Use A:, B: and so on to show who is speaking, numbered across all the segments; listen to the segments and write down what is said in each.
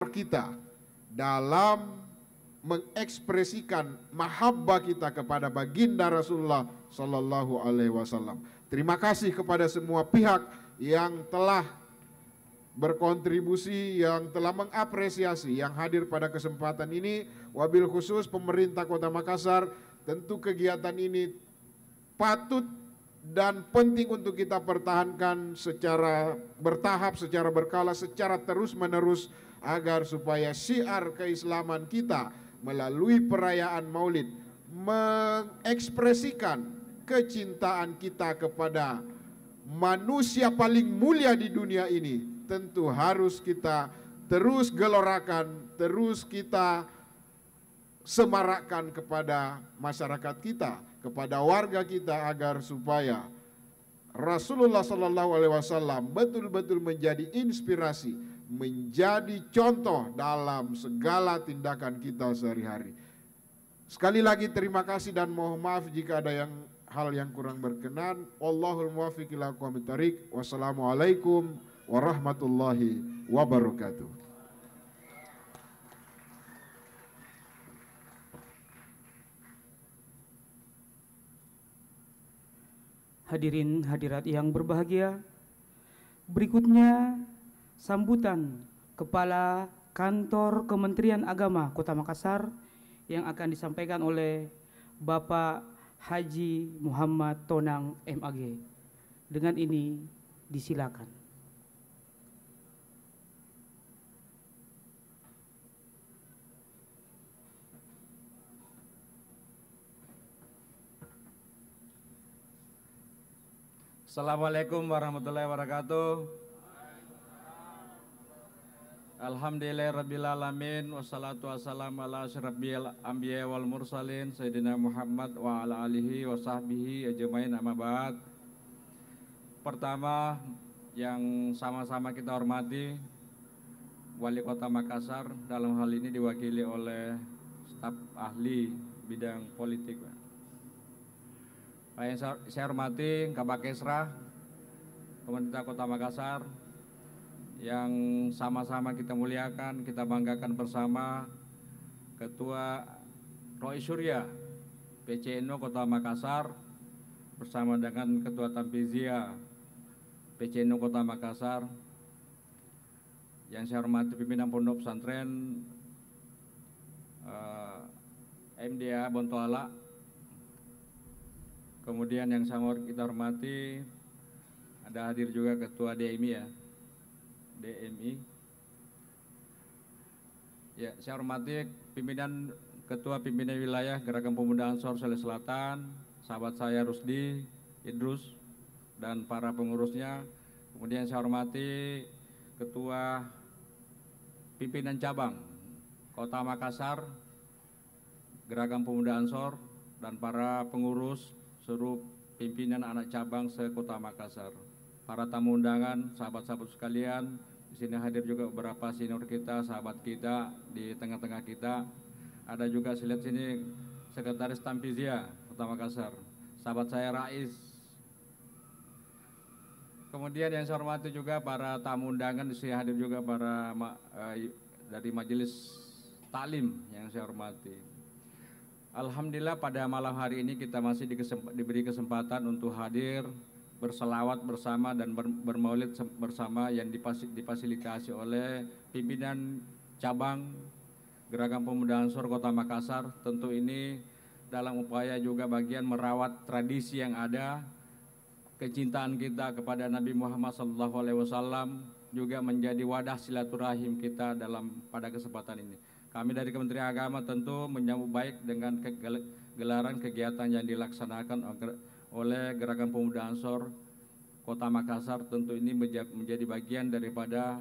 A: kita dalam mengekspresikan mahabbah kita kepada baginda Rasulullah Sallallahu Alaihi Wasallam. Terima kasih kepada semua pihak yang telah berkontribusi, yang telah mengapresiasi, yang hadir pada kesempatan ini. Wabil khusus pemerintah Kota Makassar, tentu kegiatan ini patut dan penting untuk kita pertahankan secara bertahap, secara berkala, secara terus-menerus, agar supaya syiar keislaman kita melalui perayaan Maulid mengekspresikan kecintaan kita kepada manusia paling mulia di dunia ini. Tentu harus kita terus gelorakan, terus kita semarakkan kepada masyarakat kita, kepada warga kita, agar supaya Rasulullah Sallallahu Alaihi Wasallam betul-betul menjadi inspirasi, menjadi contoh dalam segala tindakan kita sehari-hari. Sekali lagi terima kasih dan mohon maaf jika ada hal yang kurang berkenan. Wallahul muwaffiq ila aqwamit thoriq. Wassalamualaikum warahmatullahi wabarakatuh.
B: Hadirin hadirat yang berbahagia, berikutnya sambutan Kepala Kantor Kementerian Agama Kota Makassar yang akan disampaikan oleh Bapak Haji Muhammad Tonang MAG. Dengan ini disilakan.
C: Assalamualaikum warahmatullahi wabarakatuh. Alhamdulillahirrabbilalamin. Wassalatu wassalamu ala asyrafil anbiya wal mursalin Sayyidina Muhammad wa ala alihi wa sahbihi ajmain, amma ba'd. Pertama, yang sama-sama kita hormati Wali Kota Makassar, dalam hal ini diwakili oleh staf ahli bidang politik. Yang saya hormati Kabak Kesra, Pemerintah Kota Makassar, yang sama-sama kita muliakan, kita banggakan bersama, Ketua Roy Surya PCNO Kota Makassar bersama dengan Ketua Tampizia PCNO Kota Makassar. Yang saya hormati pimpinan Pondok Pesantren MDA Bontoala. Kemudian yang kita hormati, ada hadir juga Ketua DMI ya, DMI. Ya, saya hormati Ketua Pimpinan Wilayah Gerakan Pemuda Ansor Sulawesi Selatan, sahabat saya Rusdi Idrus dan para pengurusnya. Kemudian saya hormati Ketua Pimpinan Cabang Kota Makassar, Gerakan Pemuda Ansor, dan para pengurus seluruh pimpinan anak cabang se-Kota Makassar. Para tamu undangan, sahabat-sahabat sekalian, di sini hadir juga beberapa senior kita, sahabat kita di tengah-tengah kita. Ada juga saya lihat sini Sekretaris Tampizia Kota Makassar, sahabat saya Rais. Kemudian yang saya hormati juga para tamu undangan, di sini hadir juga para dari Majelis Taklim yang saya hormati. Alhamdulillah pada malam hari ini kita masih diberi kesempatan untuk hadir berselawat bersama dan bermaulid bersama yang difasilitasi oleh pimpinan cabang Gerakan Pemuda Ansor Kota Makassar. Tentu ini dalam upaya juga bagian merawat tradisi yang ada, kecintaan kita kepada Nabi Muhammad SAW, juga menjadi wadah silaturahim kita pada kesempatan ini. Kami dari Kementerian Agama tentu menyambut baik dengan gelaran kegiatan yang dilaksanakan oleh Gerakan Pemuda Ansor Kota Makassar. Tentu ini menjadi bagian daripada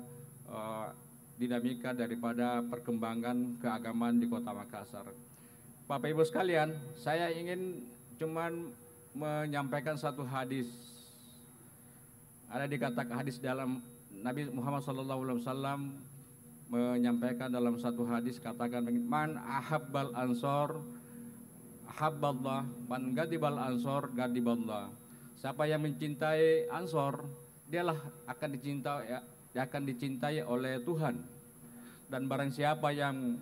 C: dinamika daripada perkembangan keagamaan di Kota Makassar. Bapak Ibu sekalian, saya ingin cuman menyampaikan satu hadis. Ada dikatakan hadis dalam Nabi Muhammad SAW menyampaikan dalam satu hadis, katakan, man ahabbal ansor ahabballah, man gadibal ansor gadiballah. Siapa yang mencintai Ansor, dialah akan dicintai oleh Tuhan. dan barang siapa yang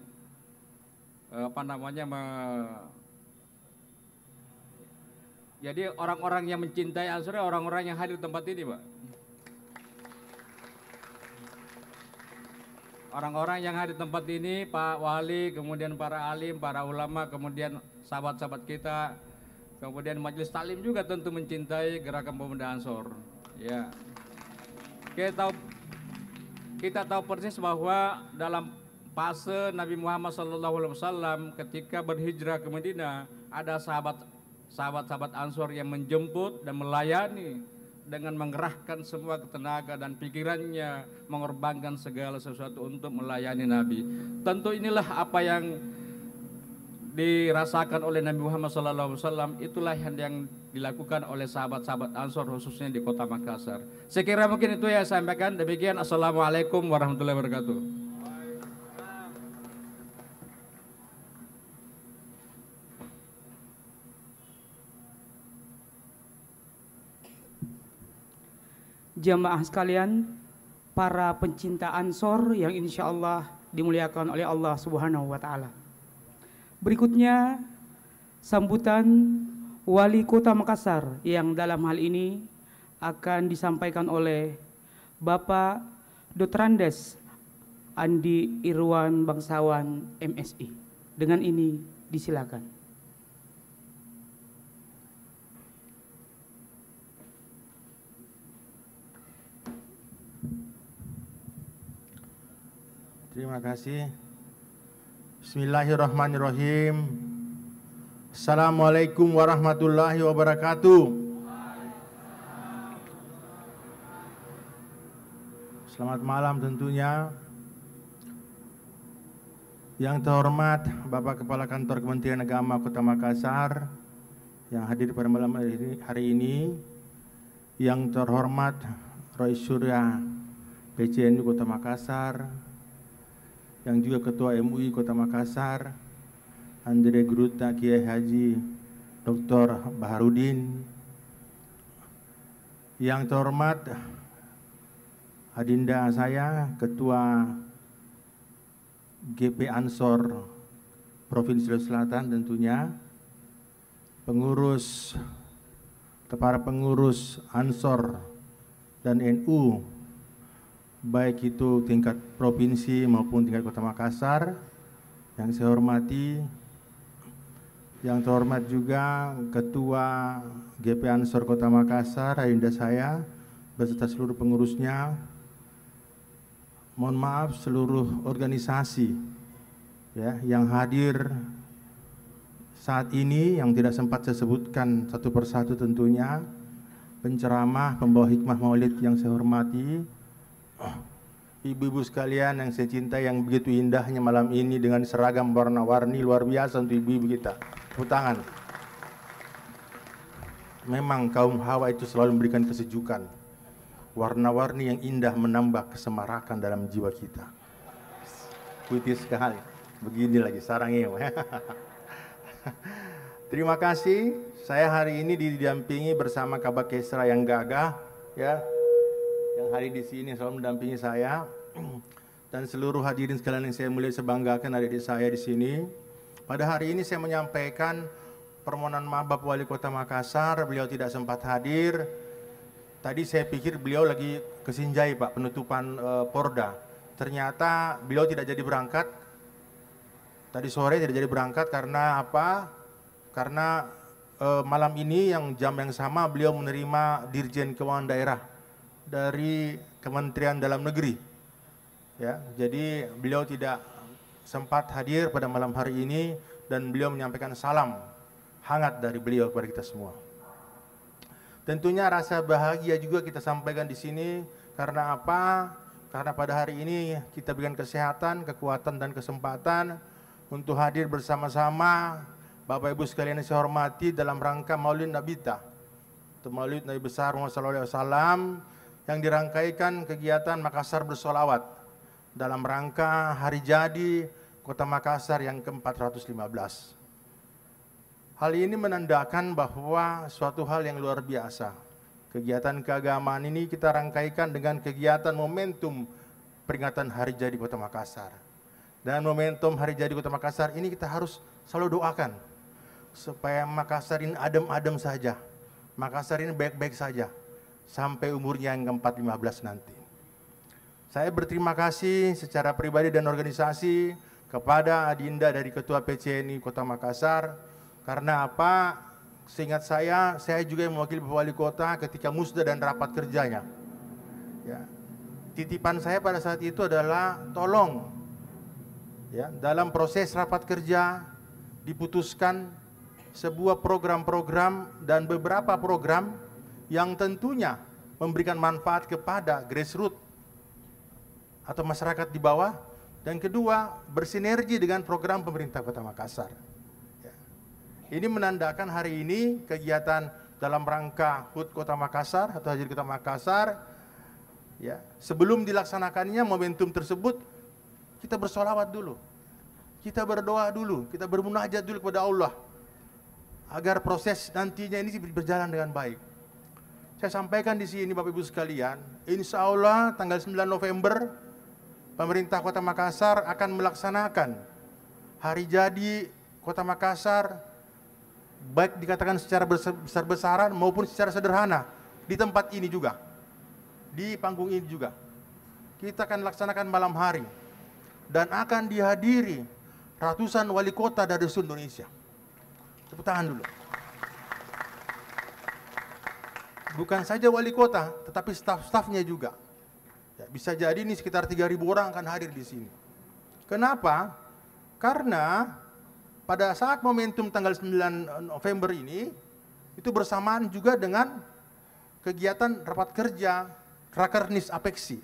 C: jadi orang-orang yang mencintai Ansor, orang-orang yang hadir di tempat ini, Pak. Orang-orang yang hadir di tempat ini, Pak Wali, kemudian para alim, para ulama, kemudian sahabat-sahabat kita, kemudian majelis taklim juga tentu mencintai gerakan pemuda Ansor. Ya, kita tahu persis bahwa dalam fase Nabi Muhammad SAW ketika berhijrah ke Madinah, ada sahabat-sahabat Ansor yang menjemput dan melayani dengan mengerahkan semua tenaga dan pikirannya, mengorbankan segala sesuatu untuk melayani Nabi. Tentu inilah apa yang dirasakan oleh Nabi Muhammad SAW, itulah yang dilakukan oleh sahabat-sahabat Ansor khususnya di kota Makassar. Saya kira mungkin itu yang saya sampaikan. Demikian, Assalamualaikum warahmatullahi wabarakatuh.
B: Jamaah sekalian, para pencinta Ansor yang insya Allah dimuliakan oleh Allah Subhanahu wa Ta'ala. Berikutnya, sambutan Wali Kota Makassar yang dalam hal ini akan disampaikan oleh Bapak Dr. Andes Andi Irwan Bangsawan MSI. Dengan ini disilakan.
D: Terima kasih. Bismillahirrahmanirrahim. Assalamualaikum warahmatullahi wabarakatuh. Selamat malam tentunya. Yang terhormat Bapak Kepala Kantor Kementerian Agama Kota Makassar yang hadir pada malam hari ini. Yang terhormat Roy Surya PCNU Kota Makassar, yang juga Ketua MUI Kota Makassar, Andre Gruta Kiai Haji Dr. Baharudin, yang terhormat adinda saya Ketua GP Ansor Provinsi Sulawesi Selatan tentunya, para pengurus Ansor dan NU baik itu tingkat provinsi maupun tingkat Kota Makassar, yang saya hormati, yang terhormat juga Ketua GP Ansor Kota Makassar, adinda saya, beserta seluruh pengurusnya. Mohon maaf seluruh organisasi ya yang hadir saat ini yang tidak sempat saya sebutkan satu persatu tentunya, penceramah, pembawa hikmah maulid yang saya hormati, ibu-ibu sekalian yang saya cintai, yang begitu indahnya malam ini dengan seragam warna-warni luar biasa untuk ibu-ibu kita. Tepuk tangan. Memang kaum Hawa itu selalu memberikan kesejukan. Warna-warni yang indah menambah kesemarakan dalam jiwa kita. Putih sekali. Begini lagi sarangnya. Terima kasih. Saya hari ini didampingi bersama Kabak Kesra yang gagah, ya, yang hari di sini selalu mendampingi saya, dan seluruh hadirin sekalian yang saya muliakan, sebanggakan adik-adik saya di sini. Pada hari ini saya menyampaikan permohonan maaf Bapak Wali Kota Makassar, beliau tidak sempat hadir. Tadi saya pikir beliau lagi ke Sinjai Pak, penutupan Porda. Ternyata beliau tidak jadi berangkat. Tadi sore tidak jadi berangkat karena apa? Karena malam ini jam yang sama beliau menerima Dirjen Keuangan Daerah dari Kementerian Dalam Negeri, ya. Jadi beliau tidak sempat hadir pada malam hari ini dan beliau menyampaikan salam hangat dari beliau kepada kita semua. Tentunya rasa bahagia juga kita sampaikan di sini karena apa? Karena pada hari ini kita berikan kesehatan, kekuatan dan kesempatan untuk hadir bersama-sama Bapak Ibu sekalian yang saya hormati dalam rangka Maulid Nabi Maulid Nabi besar Muhammad SAW, yang dirangkaikan kegiatan Makassar bersolawat dalam rangka hari jadi Kota Makassar yang ke-415. Hal ini menandakan bahwa suatu hal yang luar biasa. Kegiatan keagamaan ini kita rangkaikan dengan kegiatan momentum peringatan hari jadi Kota Makassar. Dan momentum hari jadi Kota Makassar ini kita harus selalu doakan supaya Makassar ini adem-adem saja, Makassar ini baik-baik saja sampai umurnya yang ke-4-15 nanti. Saya berterima kasih secara pribadi dan organisasi kepada Adinda dari Ketua PCNI Kota Makassar. Karena apa? Seingat saya juga yang mewakili Bapak Wali Kota ketika musda dan rapat kerjanya. Ya. Titipan saya pada saat itu adalah tolong ya, dalam proses rapat kerja diputuskan sebuah program-program dan beberapa program yang tentunya memberikan manfaat kepada grassroots atau masyarakat di bawah, dan kedua bersinergi dengan program pemerintah Kota Makassar. Ini menandakan hari ini kegiatan dalam rangka HUT Kota Makassar atau Hajir Kota Makassar, ya, sebelum dilaksanakannya momentum tersebut kita bersolawat dulu, kita berdoa dulu, kita bermunajat dulu kepada Allah agar proses nantinya ini berjalan dengan baik. Saya sampaikan di sini Bapak Ibu sekalian, insya Allah tanggal 9 November pemerintah Kota Makassar akan melaksanakan hari jadi Kota Makassar, baik dikatakan secara besar-besaran maupun secara sederhana di tempat ini juga, di panggung ini juga. Kita akan laksanakan malam hari dan akan dihadiri ratusan wali kota dari seluruh Indonesia. Tepuk tangan dulu. Bukan saja wali kota, tetapi staf-stafnya juga. Ya, bisa jadi ini sekitar 3.000 orang akan hadir di sini. Kenapa? Karena pada saat momentum tanggal 9 November ini, itu bersamaan juga dengan kegiatan rapat kerja Rakernis Apeksi,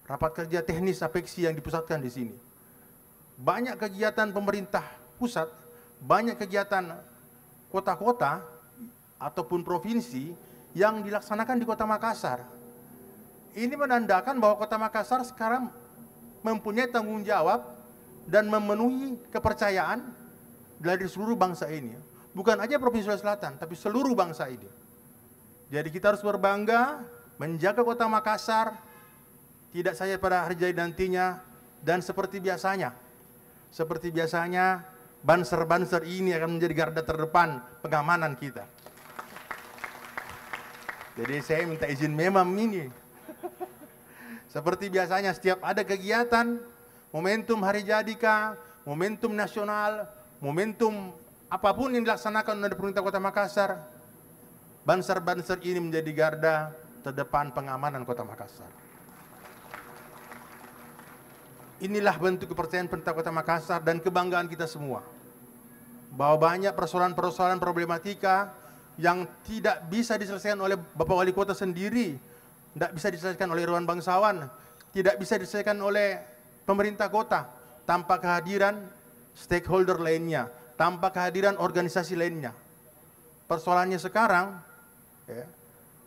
D: rapat kerja teknis Apeksi yang dipusatkan di sini. Banyak kegiatan pemerintah pusat, banyak kegiatan kota-kota ataupun provinsi yang dilaksanakan di Kota Makassar. Ini menandakan bahwa Kota Makassar sekarang mempunyai tanggung jawab dan memenuhi kepercayaan dari seluruh bangsa ini, bukan aja Provinsi Sulawesi Selatan, tapi seluruh bangsa ini. Jadi kita harus berbangga menjaga Kota Makassar, tidak saja pada hari jadi nantinya, dan seperti biasanya, banser-banser ini akan menjadi garda terdepan pengamanan kita. Jadi saya minta izin memang ini. Seperti biasanya setiap ada kegiatan, momentum hari jadi kah, momentum nasional, momentum apapun yang dilaksanakan oleh pemerintah Kota Makassar, banser-banser ini menjadi garda terdepan pengamanan Kota Makassar. Inilah bentuk kepercayaan pemerintah Kota Makassar dan kebanggaan kita semua, bahwa banyak persoalan-persoalan problematika yang tidak bisa diselesaikan oleh Bapak Wali Kota sendiri, tidak bisa diselesaikan oleh Irwan Bangsawan, tidak bisa diselesaikan oleh pemerintah kota tanpa kehadiran stakeholder lainnya, tanpa kehadiran organisasi lainnya. Persoalannya sekarang, ya,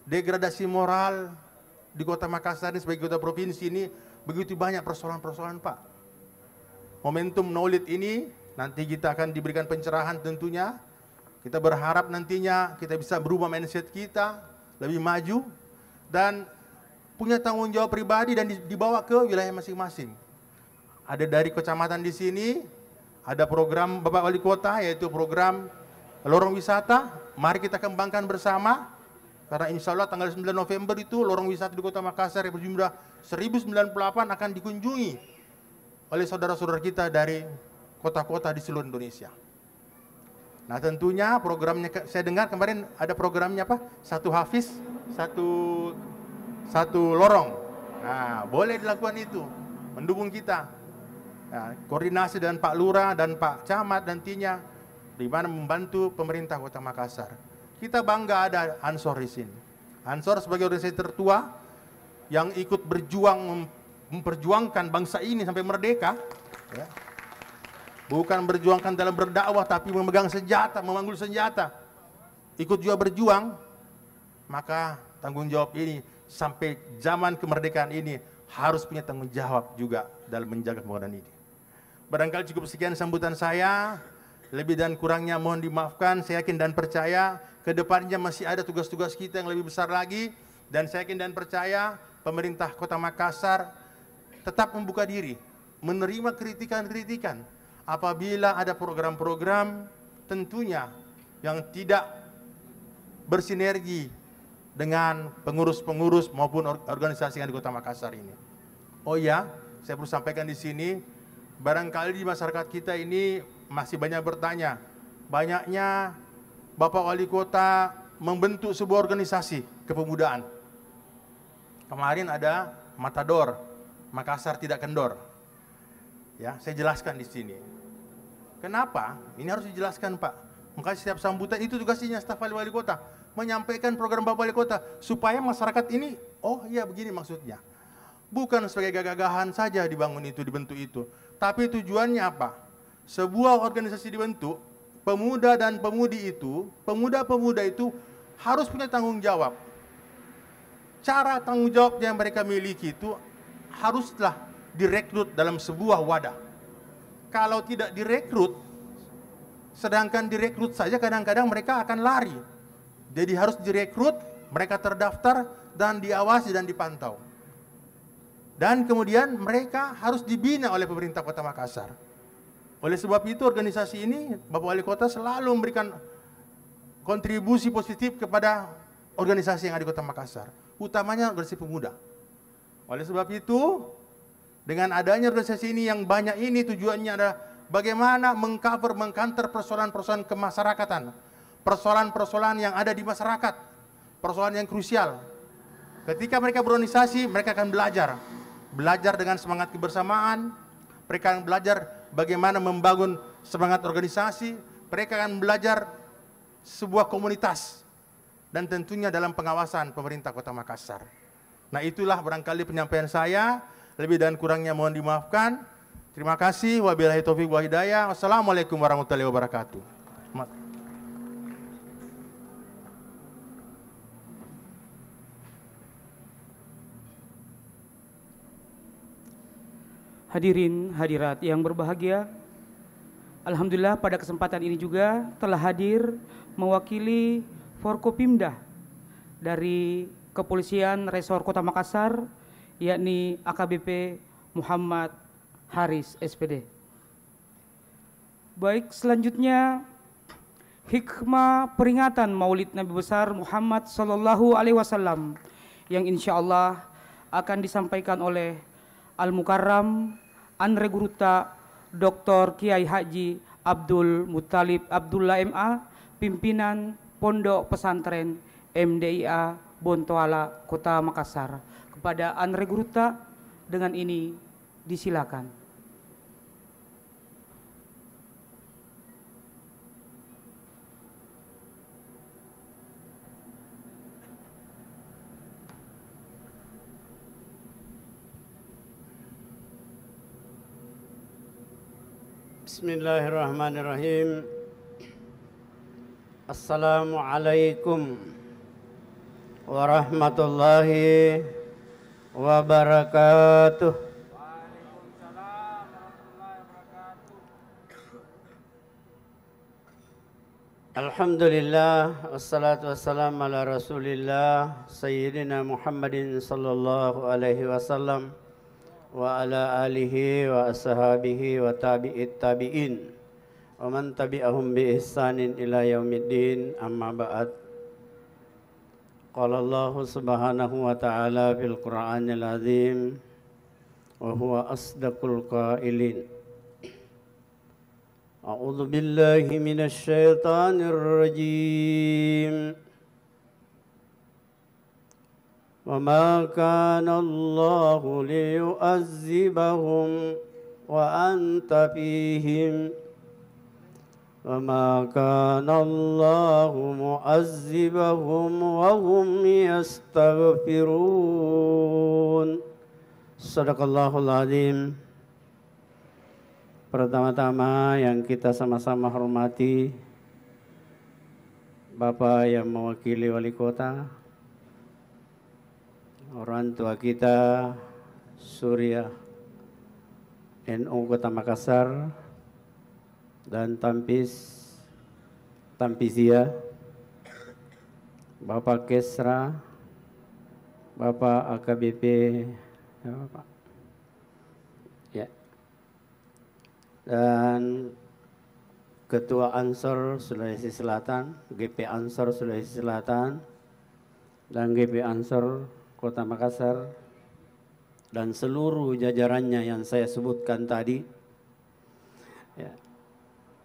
D: degradasi moral di Kota Makassar ini sebagai kota provinsi ini begitu banyak persoalan-persoalan, Pak. Momentum knowledge ini nanti kita akan diberikan pencerahan tentunya. Kita berharap nantinya kita bisa berubah mindset kita, lebih maju, dan punya tanggung jawab pribadi dan dibawa ke wilayah masing-masing. Ada dari kecamatan di sini, ada program Bapak Wali Kota, yaitu program lorong wisata. Mari kita kembangkan bersama, karena insya Allah tanggal 9 November itu lorong wisata di Kota Makassar yang berjumlah 1098 akan dikunjungi oleh saudara-saudara kita dari kota-kota di seluruh Indonesia. Nah tentunya programnya, saya dengar kemarin ada programnya apa? Satu hafiz, satu lorong. Nah boleh dilakukan itu, mendukung kita. Nah, koordinasi dengan Pak Lurah dan Pak Camat nantinya, di mana membantu pemerintah Kota Makassar. Kita bangga ada Ansor di sini. Ansor sebagai organisasi tertua yang ikut berjuang memperjuangkan bangsa ini sampai merdeka. Ya. Bukan berjuangkan dalam berdakwah, tapi memegang senjata, memanggul senjata. Ikut juga berjuang, maka tanggung jawab ini sampai zaman kemerdekaan ini harus punya tanggung jawab juga dalam menjaga pembangunan ini. Barangkali cukup sekian sambutan saya, lebih dan kurangnya mohon dimaafkan. Saya yakin dan percaya ke depannya masih ada tugas-tugas kita yang lebih besar lagi, dan saya yakin dan percaya pemerintah Kota Makassar tetap membuka diri menerima kritikan-kritikan. Apabila ada program-program tentunya yang tidak bersinergi dengan pengurus-pengurus maupun organisasi yang di Kota Makassar ini. Oh ya, saya perlu sampaikan di sini, barangkali di masyarakat kita ini masih banyak bertanya, banyaknya Bapak Wali Kota membentuk sebuah organisasi kepemudaan. Kemarin ada Matador, Makassar Tidak Kendor. Ya, saya jelaskan di sini. Kenapa? Ini harus dijelaskan, Pak. Makanya setiap sambutan itu tugasnya staf wali kota, menyampaikan program Bapak Wali Kota supaya masyarakat ini, oh iya begini maksudnya. Bukan sebagai gagahan saja dibangun itu, dibentuk itu. Tapi tujuannya apa? Sebuah organisasi dibentuk, pemuda dan pemudi itu, pemuda-pemuda itu harus punya tanggung jawab. Cara tanggung jawab yang mereka miliki itu haruslah direkrut dalam sebuah wadah. Kalau tidak direkrut, sedangkan direkrut saja kadang-kadang mereka akan lari. Jadi harus direkrut, mereka terdaftar dan diawasi dan dipantau. Dan kemudian mereka harus dibina oleh pemerintah Kota Makassar. Oleh sebab itu organisasi ini, Bapak Wali Kota selalu memberikan kontribusi positif kepada organisasi yang ada di Kota Makassar, utamanya organisasi pemuda. Oleh sebab itu, dengan adanya organisasi ini yang banyak ini tujuannya adalah bagaimana mengcounter persoalan-persoalan kemasyarakatan, persoalan-persoalan yang ada di masyarakat, persoalan yang krusial. Ketika mereka berorganisasi, mereka akan belajar dengan semangat kebersamaan, mereka akan belajar bagaimana membangun semangat organisasi, mereka akan belajar sebuah komunitas, dan tentunya dalam pengawasan pemerintah Kota Makassar. Nah, itulah barangkali penyampaian saya. Lebih dan kurangnya mohon dimaafkan. Terima kasih. Wabillahi taufiq wal hidayah. Wassalamualaikum warahmatullahi wabarakatuh.
B: Hadirin hadirat yang berbahagia, alhamdulillah pada kesempatan ini juga telah hadir mewakili Forkopimda dari Kepolisian Resor Kota Makassar, yakni AKBP Muhammad Haris SPD. Baik, selanjutnya hikmah peringatan Maulid Nabi besar Muhammad Sallallahu Alaihi Wasallam yang insya Allah akan disampaikan oleh Al-Mukarram Anre Guruta Dr. Kiai Haji Abdul Muttalib Abdullah MA, pimpinan Pondok Pesantren MDIA Bontoala Kota Makassar. Kepada Anre Guruta, dengan ini disilakan.
E: Bismillahirrahmanirrahim. Assalamualaikum warahmatullahi wabarakatuh.
C: Waalaikumsalam warahmatullahi wabarakatuh.
E: Alhamdulillah, wassalatu wassalamu ala rasulillah Sayyidina Muhammadin sallallahu alaihi wasallam wa ala alihi wa ashabihi wa tabi'it tabi'in wa man tabi'ahum bi ihsanin ila yaumiddin, amma ba'd. Qala Allah subhanahu wa ta'ala fil Qur'anil azim wa huwa asdaqul qailin. A'udzu billahi minasy syaithanir rajim. Wa ma kana Allahu liyu'azzibahum wa anta fihim wa ma kana Allahu mu'azzibahum wa hum yastaghfirun. Sadaqallahul azim. Pertama-tama yang kita sama-sama hormati Bapak yang mewakili wali kota, orang tua kita Surya NU Kota Makassar, dan Tampizia, Bapak Kesra, Bapak AKBP, ya Bapak, ya, dan Ketua Ansor Sulawesi Selatan, GP Ansor Sulawesi Selatan, dan GP Ansor Kota Makassar, dan seluruh jajarannya yang saya sebutkan tadi. Ya.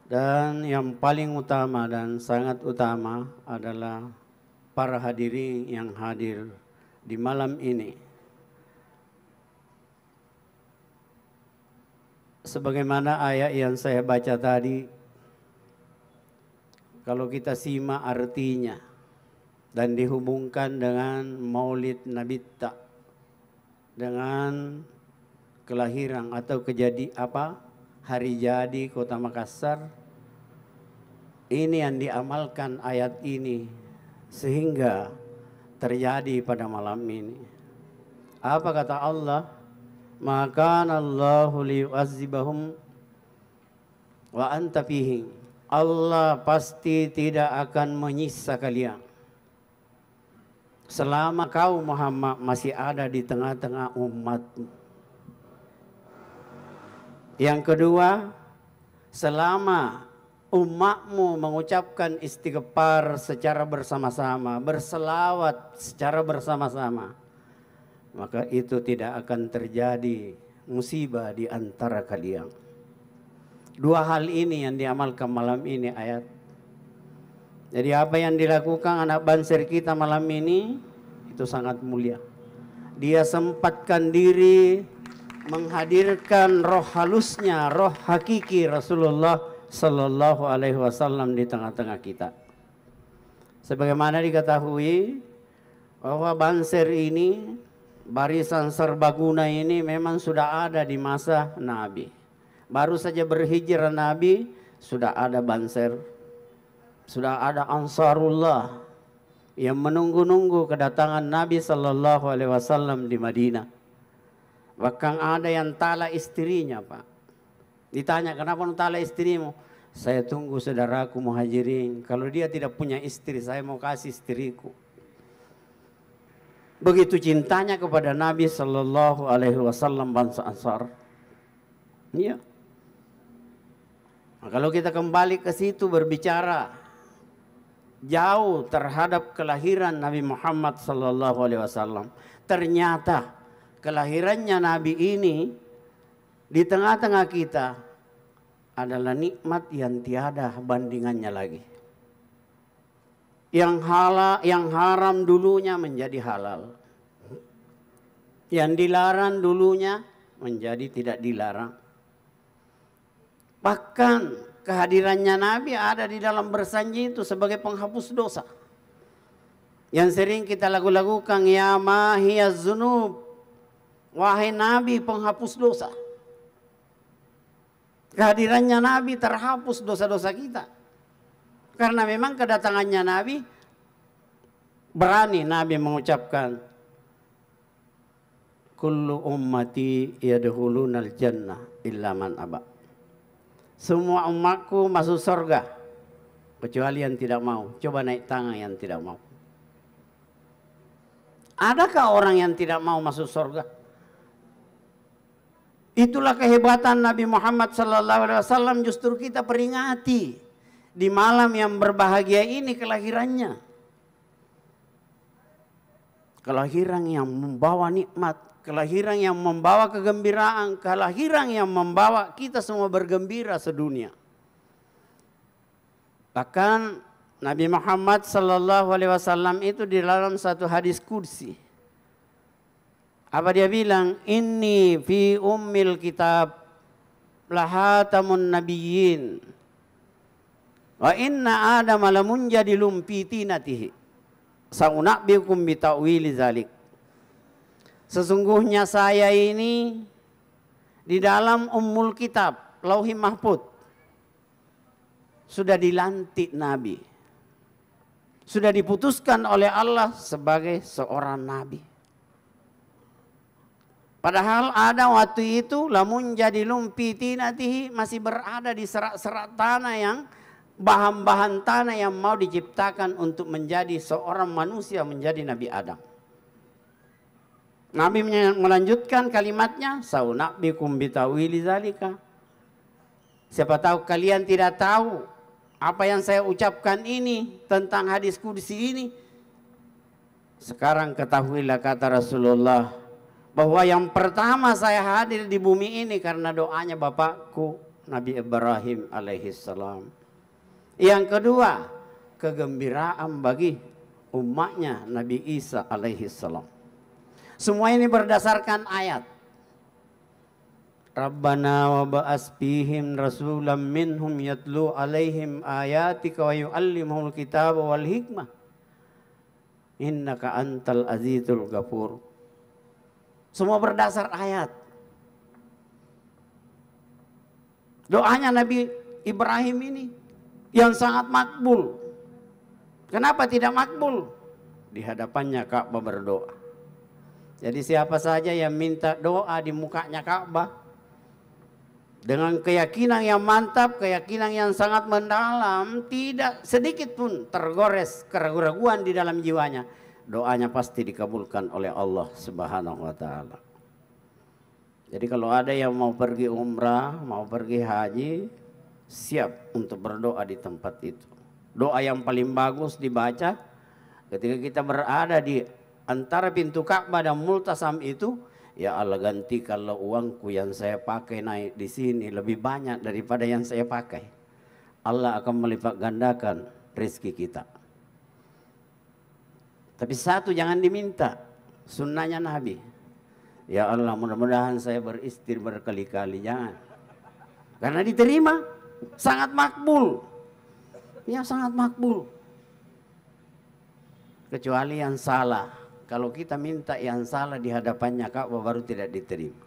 E: Dan yang paling utama dan sangat utama adalah para hadirin yang hadir di malam ini. Sebagaimana ayat yang saya baca tadi, kalau kita simak artinya dan dihubungkan dengan Maulid Nabi Tak, dengan kelahiran atau hari jadi Kota Makassar, ini yang diamalkan ayat ini sehingga terjadi pada malam ini. Apa kata Allah? Maka Allahu liyu'azzibahum wa anta fihim. Allah pasti tidak akan menyiksa kalian selama kau Muhammad masih ada di tengah-tengah umatmu. Yang kedua, selama umatmu mengucapkan istighfar secara bersama-sama, berselawat secara bersama-sama, maka itu tidak akan terjadi musibah di antara kalian. Dua hal ini yang diamalkan malam ini ayat. Jadi apa yang dilakukan anak Banser kita malam ini itu sangat mulia. Dia sempatkan diri menghadirkan roh halusnya, roh hakiki Rasulullah Sallallahu Alaihi Wasallam di tengah-tengah kita. Sebagaimana diketahui bahwa Banser ini, barisan serbaguna ini memang sudah ada di masa Nabi. Baru saja berhijrah Nabi, sudah ada Banser, sudah ada Ansarullah yang menunggu-nunggu kedatangan Nabi Sallallahu Alaihi Wasallam di Madinah. Bahkan ada yang tala istrinya, Pak. Ditanya, kenapa tala istrimu? Saya tunggu saudaraku muhajirin. Kalau dia tidak punya istri, saya mau kasih istriku. Begitu cintanya kepada Nabi Sallallahu Alaihi Wasallam bangsa Ansar. Iya. Nah, kalau kita kembali ke situ berbicara jauh terhadap kelahiran Nabi Muhammad Sallallahu Alaihi Wasallam, ternyata kelahirannya Nabi ini di tengah-tengah kita adalah nikmat yang tiada bandingannya lagi. Yang haram dulunya menjadi halal. Yang dilarang dulunya menjadi tidak dilarang. Bahkan kehadirannya Nabi ada di dalam bersanji itu sebagai penghapus dosa. Yang sering kita lagu-lagukan, ya mahiyaz zunub, wahai Nabi penghapus dosa. Kehadirannya Nabi terhapus dosa-dosa kita. Karena memang kedatangannya Nabi, berani Nabi mengucapkan, kullu ummati yadkhulunal jannah illa man aba. Semua umatku masuk surga kecuali yang tidak mau. Coba naik tangan yang tidak mau. Adakah orang yang tidak mau masuk surga? Itulah kehebatan Nabi Muhammad SAW. Justru kita peringati di malam yang berbahagia ini kelahirannya. Kelahiran yang membawa nikmat, kelahiran yang membawa kegembiraan, kelahiran yang membawa kita semua bergembira sedunia. Bahkan Nabi Muhammad SAW itu di dalam satu hadis qudsi, apa dia bilang? Inni fi ummil kitab lahatamun nabiyyin wa inna adama lamunjadilum fi tinatihi sa'unabbiukum bi ta'wili zalik. Sesungguhnya saya ini di dalam ummul kitab Lauhi Mahfud sudah dilantik Nabi, sudah diputuskan oleh Allah sebagai seorang Nabi. Padahal ada waktu itu lamun jadi lumpi tinatihi masih berada di serat-serat tanah yang bahan-bahan tanah yang mau diciptakan untuk menjadi seorang manusia, menjadi Nabi Adam. Nabi melanjutkan kalimatnya, saunabbikum bitawili zalika. Siapa tahu kalian tidak tahu apa yang saya ucapkan ini tentang hadis qudsi ini. Sekarang ketahuilah kata Rasulullah bahwa yang pertama saya hadir di bumi ini karena doanya bapakku Nabi Ibrahim alaihissalam. Yang kedua, kegembiraan bagi umatnya Nabi Isa alaihissalam. Semua ini berdasarkan ayat. Rabbana wa ba'as fihim rasulam minhum yatlu alaihim ayatika wa yu'allimuhul kitaba wal hikmah. Innaka antal azizul ghafur. Semua berdasar ayat. Doanya Nabi Ibrahim ini yang sangat makbul. Kenapa tidak makbul? Di hadapannya Ka'bah berdoa. Jadi siapa saja yang minta doa di mukanya Ka'bah dengan keyakinan yang mantap, keyakinan yang sangat mendalam, tidak sedikit pun tergores keraguan-raguan di dalam jiwanya, doanya pasti dikabulkan oleh Allah Subhanahu wa taala. Jadi kalau ada yang mau pergi umrah, mau pergi haji, siap untuk berdoa di tempat itu. Doa yang paling bagus dibaca ketika kita berada di antara pintu Ka'bah dan Multasam itu, ya Allah gantikanlah uangku yang saya pakai naik di sini lebih banyak daripada yang saya pakai. Allah akan melipat gandakan rezeki kita. Tapi satu jangan diminta, sunnahnya Nabi. Ya Allah mudah-mudahan saya beristri berkali-kali, jangan. Karena diterima, sangat makbul. Ya sangat makbul. Kecuali yang salah. Kalau kita minta yang salah di hadapannya Ka'bah baru tidak diterima.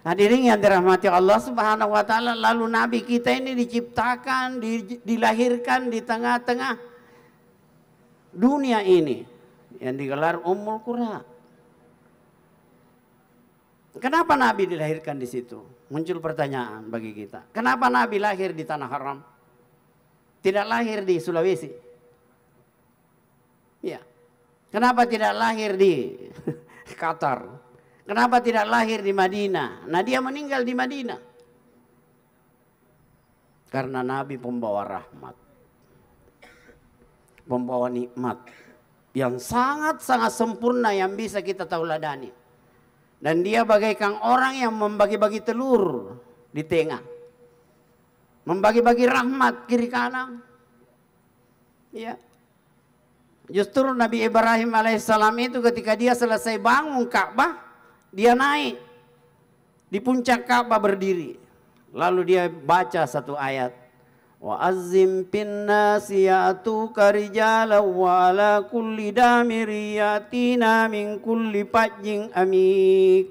E: Hadirin yang dirahmati Allah Subhanahu wa taala, lalu Nabi kita ini diciptakan, dilahirkan di tengah-tengah dunia ini yang digelar Ummul Qura. Kenapa Nabi dilahirkan di situ? Muncul pertanyaan bagi kita. Kenapa Nabi lahir di tanah haram? Tidak lahir di Sulawesi? Ya. Kenapa tidak lahir di Qatar? Kenapa tidak lahir di Madinah? Nah dia meninggal di Madinah. Karena Nabi pembawa rahmat. Pembawa nikmat. Yang sangat-sangat sempurna yang bisa kita tauladani. Dan dia bagaikan orang yang membagi-bagi telur di tengah. Membagi-bagi rahmat kiri kanan. Ya. Justru Nabi Ibrahim alaihissalam itu ketika dia selesai bangun Ka'bah, dia naik di puncak Ka'bah berdiri. Lalu dia baca satu ayat. Wa azzim fin nasi ya'tuka rijalan wa ala kulli damiri yatina min kulli fajjin amik.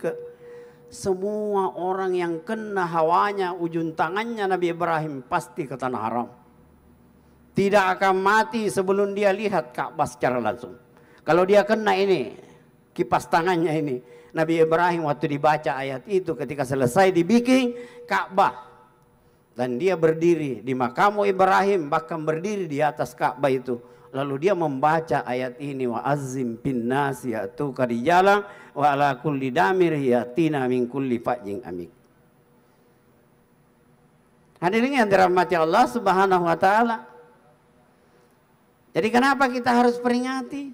E: Semua orang yang kena hawanya ujung tangannya Nabi Ibrahim pasti ke tanah haram. Tidak akan mati sebelum dia lihat Ka'bah secara langsung. Kalau dia kena ini, kipas tangannya ini. Nabi Ibrahim waktu dibaca ayat itu ketika selesai dibikin Ka'bah. Dan dia berdiri di makamu Ibrahim, bahkan berdiri di atas Ka'bah itu. Lalu dia membaca ayat ini. Wa azzim bin nasi ya'tuka rijalan wa ala kulli damir yatina min kulli fajjin amik. Hadirin yang dirahmati Allah Subhanahu wa taala. Jadi kenapa kita harus peringati?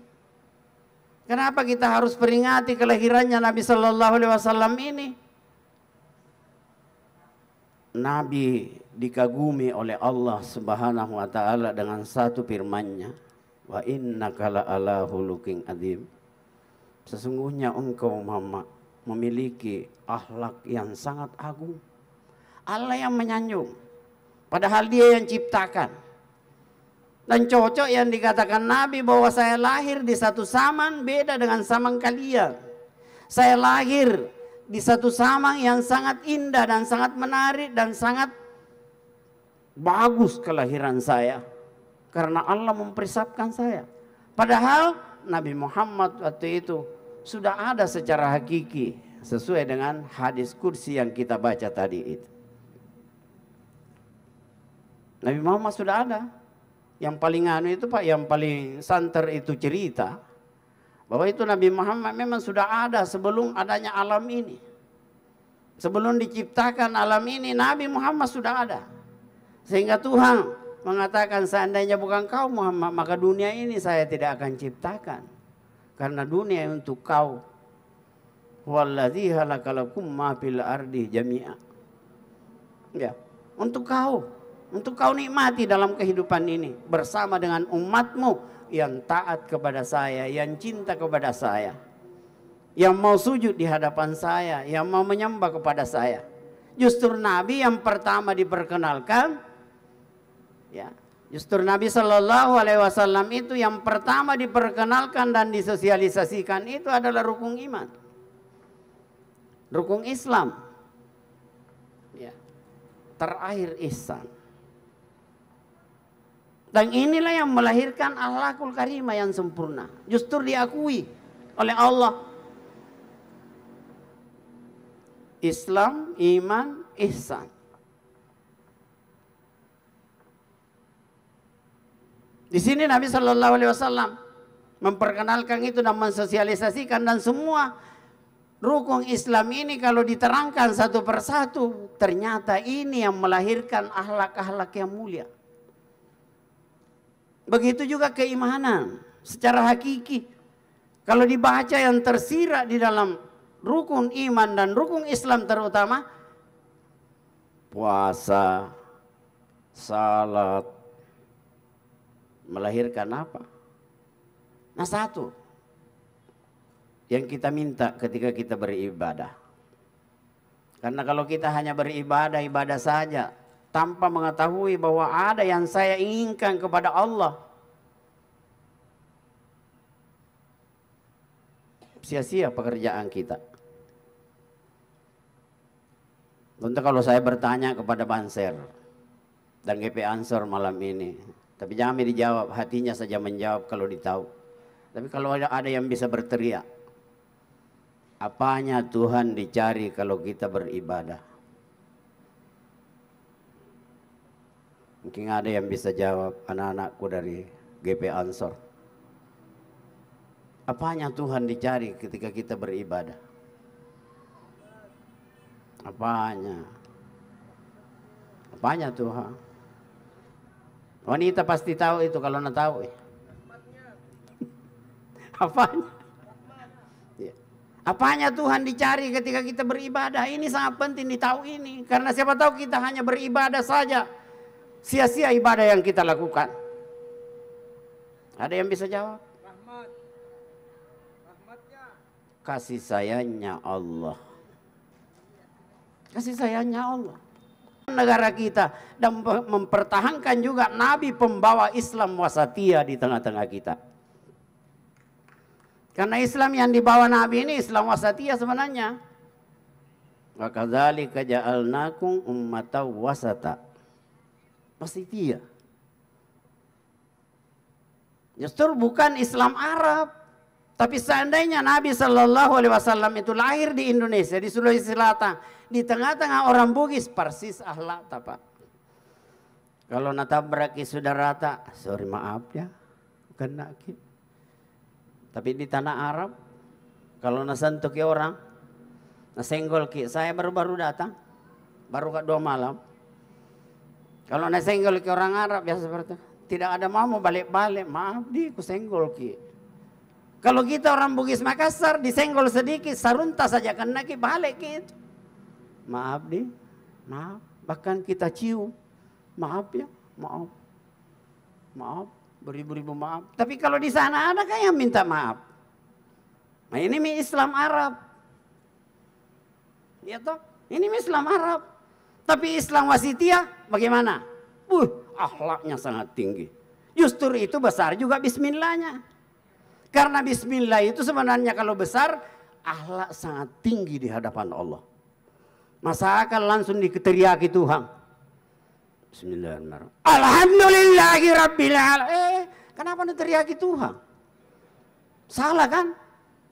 E: Kenapa kita harus peringati kelahirannya Nabi Sallallahu Alaihi Wasallam ini? Nabi dikagumi oleh Allah Subhanahu Wa Taala dengan satu firman-Nya, wa innaka la'ala khuluqin adzim. Sesungguhnya engkau Muhammad memiliki akhlak yang sangat agung. Allah yang menyanjung, padahal Dia yang ciptakan. Dan cocok yang dikatakan Nabi bahwa saya lahir di satu zaman beda dengan zaman kalian. Saya lahir di satu zaman yang sangat indah dan sangat menarik dan sangat bagus kelahiran saya. Karena Allah mempersiapkan saya. Padahal Nabi Muhammad waktu itu sudah ada secara hakiki. Sesuai dengan hadis qudsi yang kita baca tadi itu. Nabi Muhammad sudah ada. Yang paling itu Pak, yang paling santer itu cerita bahwa itu Nabi Muhammad memang sudah ada sebelum adanya alam ini. Sebelum diciptakan alam ini, Nabi Muhammad sudah ada. Sehingga Tuhan mengatakan, seandainya bukan kau Muhammad, maka dunia ini saya tidak akan ciptakan. Karena dunia untuk kau. Wallazi halakalakum ma fil ardi jami'a. Ya, untuk kau. Untuk kau nikmati dalam kehidupan ini. Bersama dengan umatmu yang taat kepada saya, yang cinta kepada saya. Yang mau sujud di hadapan saya, yang mau menyembah kepada saya. Justru Nabi yang pertama diperkenalkan, ya, justru Nabi Shallallahu Alaihi Wasallam itu yang pertama diperkenalkan dan disosialisasikan itu adalah rukun iman, rukun Islam, ya, terakhir ihsan. Dan inilah yang melahirkan akhlakul karimah yang sempurna. Justru diakui oleh Allah. Islam, iman, ihsan. Di sini Nabi Shallallahu Alaihi Wasallam memperkenalkan itu dan mensosialisasikan, dan semua rukun Islam ini kalau diterangkan satu persatu, ternyata ini yang melahirkan akhlak-akhlak yang mulia. Begitu juga keimanan secara hakiki. Kalau dibaca yang tersirat di dalam rukun iman dan rukun Islam, terutama puasa, salat, melahirkan apa? Nah, satu yang kita minta ketika kita beribadah. Karena kalau kita hanya beribadah, ibadah saja tanpa mengetahui bahwa ada yang saya inginkan kepada Allah, sia-sia pekerjaan kita. Tentu kalau saya bertanya kepada Banser dan GP Ansor malam ini, tapi jangan dijawab, hatinya saja menjawab kalau ditahu. Tapi kalau ada yang bisa berteriak, apanya Tuhan dicari kalau kita beribadah? Mungkin ada yang bisa jawab, anak-anakku dari GP Ansor. Apanya Tuhan dicari ketika kita beribadah? Apanya? Apanya Tuhan? Wanita pasti tahu itu kalau nak tahu. Apanya? Ya. Apanya Tuhan dicari ketika kita beribadah? Ini sangat penting ditahu ini. Karena siapa tahu kita hanya beribadah saja, sia-sia ibadah yang kita lakukan. Ada yang bisa jawab? Kasih sayangnya Allah. Kasih sayangnya Allah. Negara kita dan mempertahankan juga Nabi pembawa Islam wasatiyah di tengah-tengah kita. Karena Islam yang dibawa Nabi ini Islam wasatiyah sebenarnya. Wa kadzalika ja'alnakum ummatan wasata. Wasatiyah. Justru bukan Islam Arab. Tapi seandainya Nabi Shallallahu Alaihi Wasallam itu lahir di Indonesia, di Sulawesi Selatan, di tengah-tengah orang Bugis, persis akhlak tapak. Kalau natabraki sudah rata, sorry maaf ya, kena ki. Tapi di tanah Arab, kalau nasentuh ke orang, nasenggol ki, saya baru-baru datang, baru ke 2 malam. Kalau nasenggol ke orang Arab ya seperti itu, tidak ada mau balik-balik, maaf di, ku senggol ki. Kalau kita orang Bugis Makassar disenggol sedikit, sarunta saja kena ki balik gitu. Maaf di, maaf. Bahkan kita cium, maaf ya, maaf, maaf, beribu-ribu maaf. Tapi kalau di sana ada kan yang minta maaf. Nah ini Islam Arab, ya toh, ini Islam Arab. Tapi Islam wasitiyah bagaimana? Akhlaknya sangat tinggi. Justru itu besar juga Bismillahnya. Karena bismillah itu sebenarnya kalau besar, akhlak sangat tinggi di hadapan Allah. Masa akan langsung diteriaki Tuhan. Bismillahirrahmanirrahim. Alhamdulillahi rabbil alamin. Kenapa diteriaki Tuhan? Salah kan?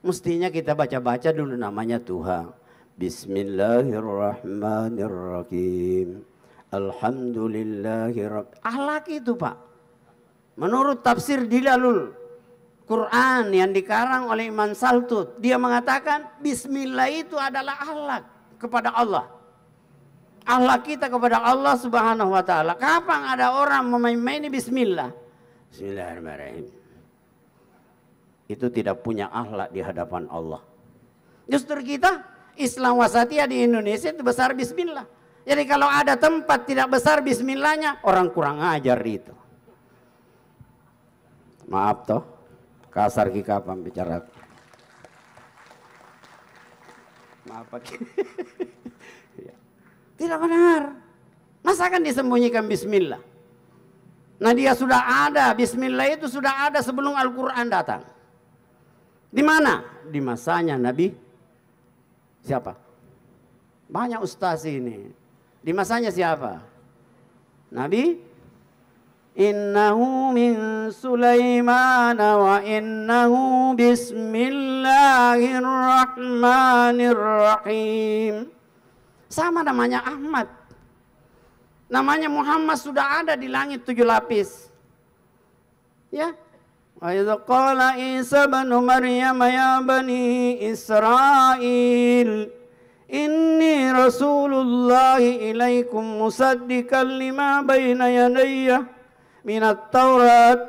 E: Mestinya kita baca-baca dulu namanya Tuhan. Bismillahirrahmanirrahim. Alhamdulillahi rabbil. Akhlak itu Pak. Menurut tafsir Dilalul Quran yang dikarang oleh Imam Saltut, dia mengatakan bismillah itu adalah akhlak. kepada Allah. Akhlak kita kepada Allah Subhanahu wa taala. Kapan ada orang memain-main bismillah? Bismillahirrahmanirrahim. Itu tidak punya akhlak di hadapan Allah. Justru kita Islam wasatiyah di Indonesia itu besar bismillah. Jadi kalau ada tempat tidak besar bismillahnya, orang kurang ajar itu. Maaf toh, kasar ki kapan bicara. Maaf Pak. Tidak benar. Masa akan disembunyikan bismillah? Nah dia sudah ada, bismillah itu sudah ada sebelum Al-Quran datang. Di mana? Di masanya Nabi siapa? Banyak ustaz ini. Di masanya siapa? Nabi Innahu min Sulaiman wa innahu bismillahirrahmanirrahim. Sama namanya Ahmad. Namanya Muhammad sudah ada di langit 7 lapis. Ya. Wa idza qala Isa ibn Maryam ya bani Israil inni rasulullahi ilaikum musaddiqan lima baina yadayya minat Taurat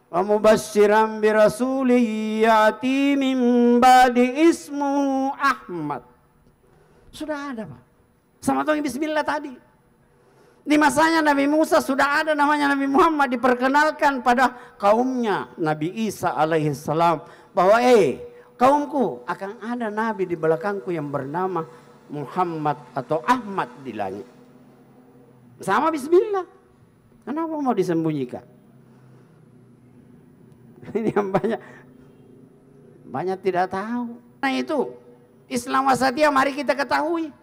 E: wa mubasysyiran bi rasulin ya'ti min ba'di ismuhu Ahmad. Sudah ada Pak. Sama tuh bismillah tadi. Di masanya Nabi Musa sudah ada namanya Nabi Muhammad, diperkenalkan pada kaumnya Nabi Isa alaihissalam bahwa kaumku akan ada Nabi di belakangku yang bernama Muhammad atau Ahmad di langit. Sama bismillah. Kenapa mau disembunyikan? Ini yang banyak tidak tahu. Nah itu Islam wasatiyah mari kita ketahui.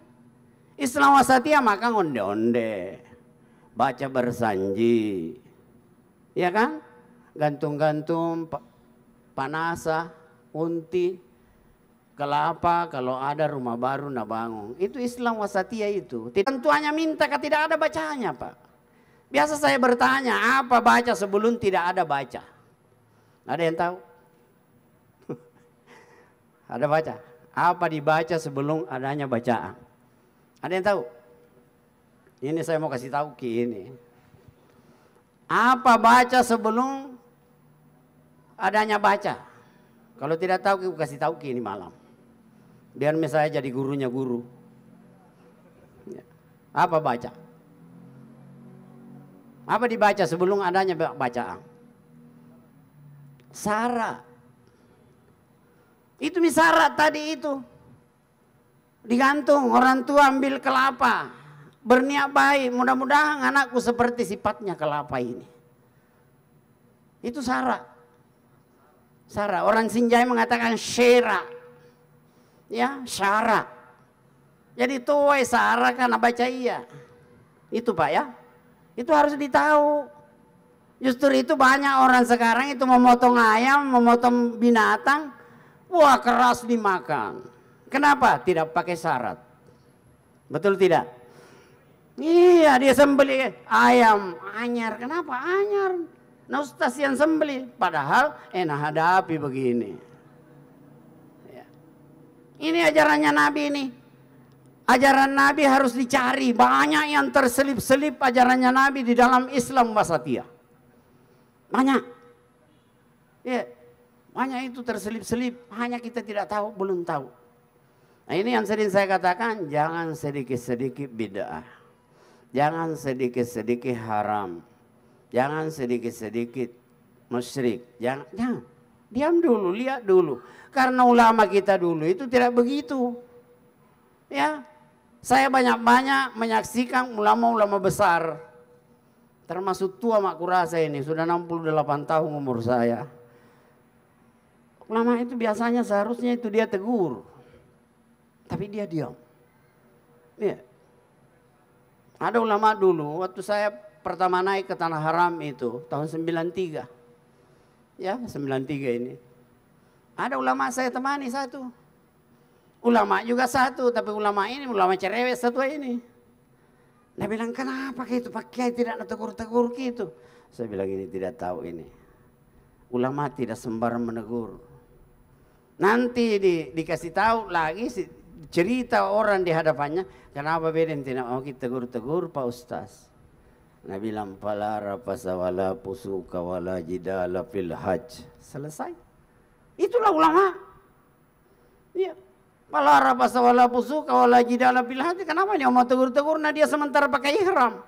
E: Islam wasatiyah maka onde-onde, baca bersanji, ya kan? Gantung-gantung panasa, unti, kelapa, kalau ada rumah baru nak bangun. Itu Islam wasatiyah itu. Tentuannya minta tidak ada bacanya Pak. Biasa saya bertanya, apa baca sebelum tidak ada baca? Ada yang tahu? Ada baca? Apa dibaca sebelum adanya bacaan? Ada yang tahu? Ini saya mau kasih tahu Ki ini. Apa baca sebelum adanya baca? Kalau tidak tahu Ki kasih tahu Ki ini malam. Biar misalnya jadi gurunya guru. Apa baca? Apa dibaca sebelum adanya bacaan? Syarat. Itu syarat tadi itu. Digantung orang tua ambil kelapa. Berniat baik, mudah-mudahan anakku seperti sifatnya kelapa ini. Itu syarat. Syarat. Orang Sinjai mengatakan syera. Ya, syarat. Jadi tuai syarat karena baca iya. Itu Pak ya. Itu harus ditahu. Justru itu banyak orang sekarang itu memotong ayam, memotong binatang. Wah keras dimakan. Kenapa? Tidak pakai syarat. Betul tidak? Iya dia sembelih ayam anyar. Kenapa anyar? Nah ustaz yang sembelih. Padahal enak hadapi begini. Ya. Ini ajarannya Nabi ini. Ajaran Nabi harus dicari. Banyak yang terselip-selip ajarannya Nabi di dalam Islam wasatiyah. Banyak. Ya. Banyak itu terselip-selip, hanya kita tidak tahu, belum tahu. Nah ini yang sering saya katakan, jangan sedikit-sedikit bid'ah. Jangan sedikit-sedikit haram. Jangan sedikit-sedikit musyrik. Jangan. Diam dulu, lihat dulu. Karena ulama kita dulu itu tidak begitu. Ya, saya banyak-banyak menyaksikan ulama-ulama besar. Termasuk tua mak kurasa ini, sudah 68 tahun umur saya. Ulama itu biasanya seharusnya itu dia tegur. Tapi dia diam. Ya. Ada ulama dulu, waktu saya pertama naik ke Tanah Haram itu, tahun 93. Ya, 93 ini. Ada ulama saya temani satu. Ulama juga satu, tapi ulama ini, ulama cerewet satu ini. Dia bilang, kenapa gitu Pak Kiai tidak tegur-tegur gitu? Saya bilang ini tidak tahu ini. Ulama tidak sembarang menegur. Nanti dikasih tahu lagi cerita orang di hadapannya, kenapa beden tidak mau kita tegur-tegur Pak Ustaz? Nabi bilang, fala rafasa wala fusuka wala jidala fil hajj. Selesai. Itulah ulama. Iya. Fala rafasa wala fusuka wala jidala fil hajj. Kenapa dia mau tegur-tegur? Nah dia sementara pakai ihram.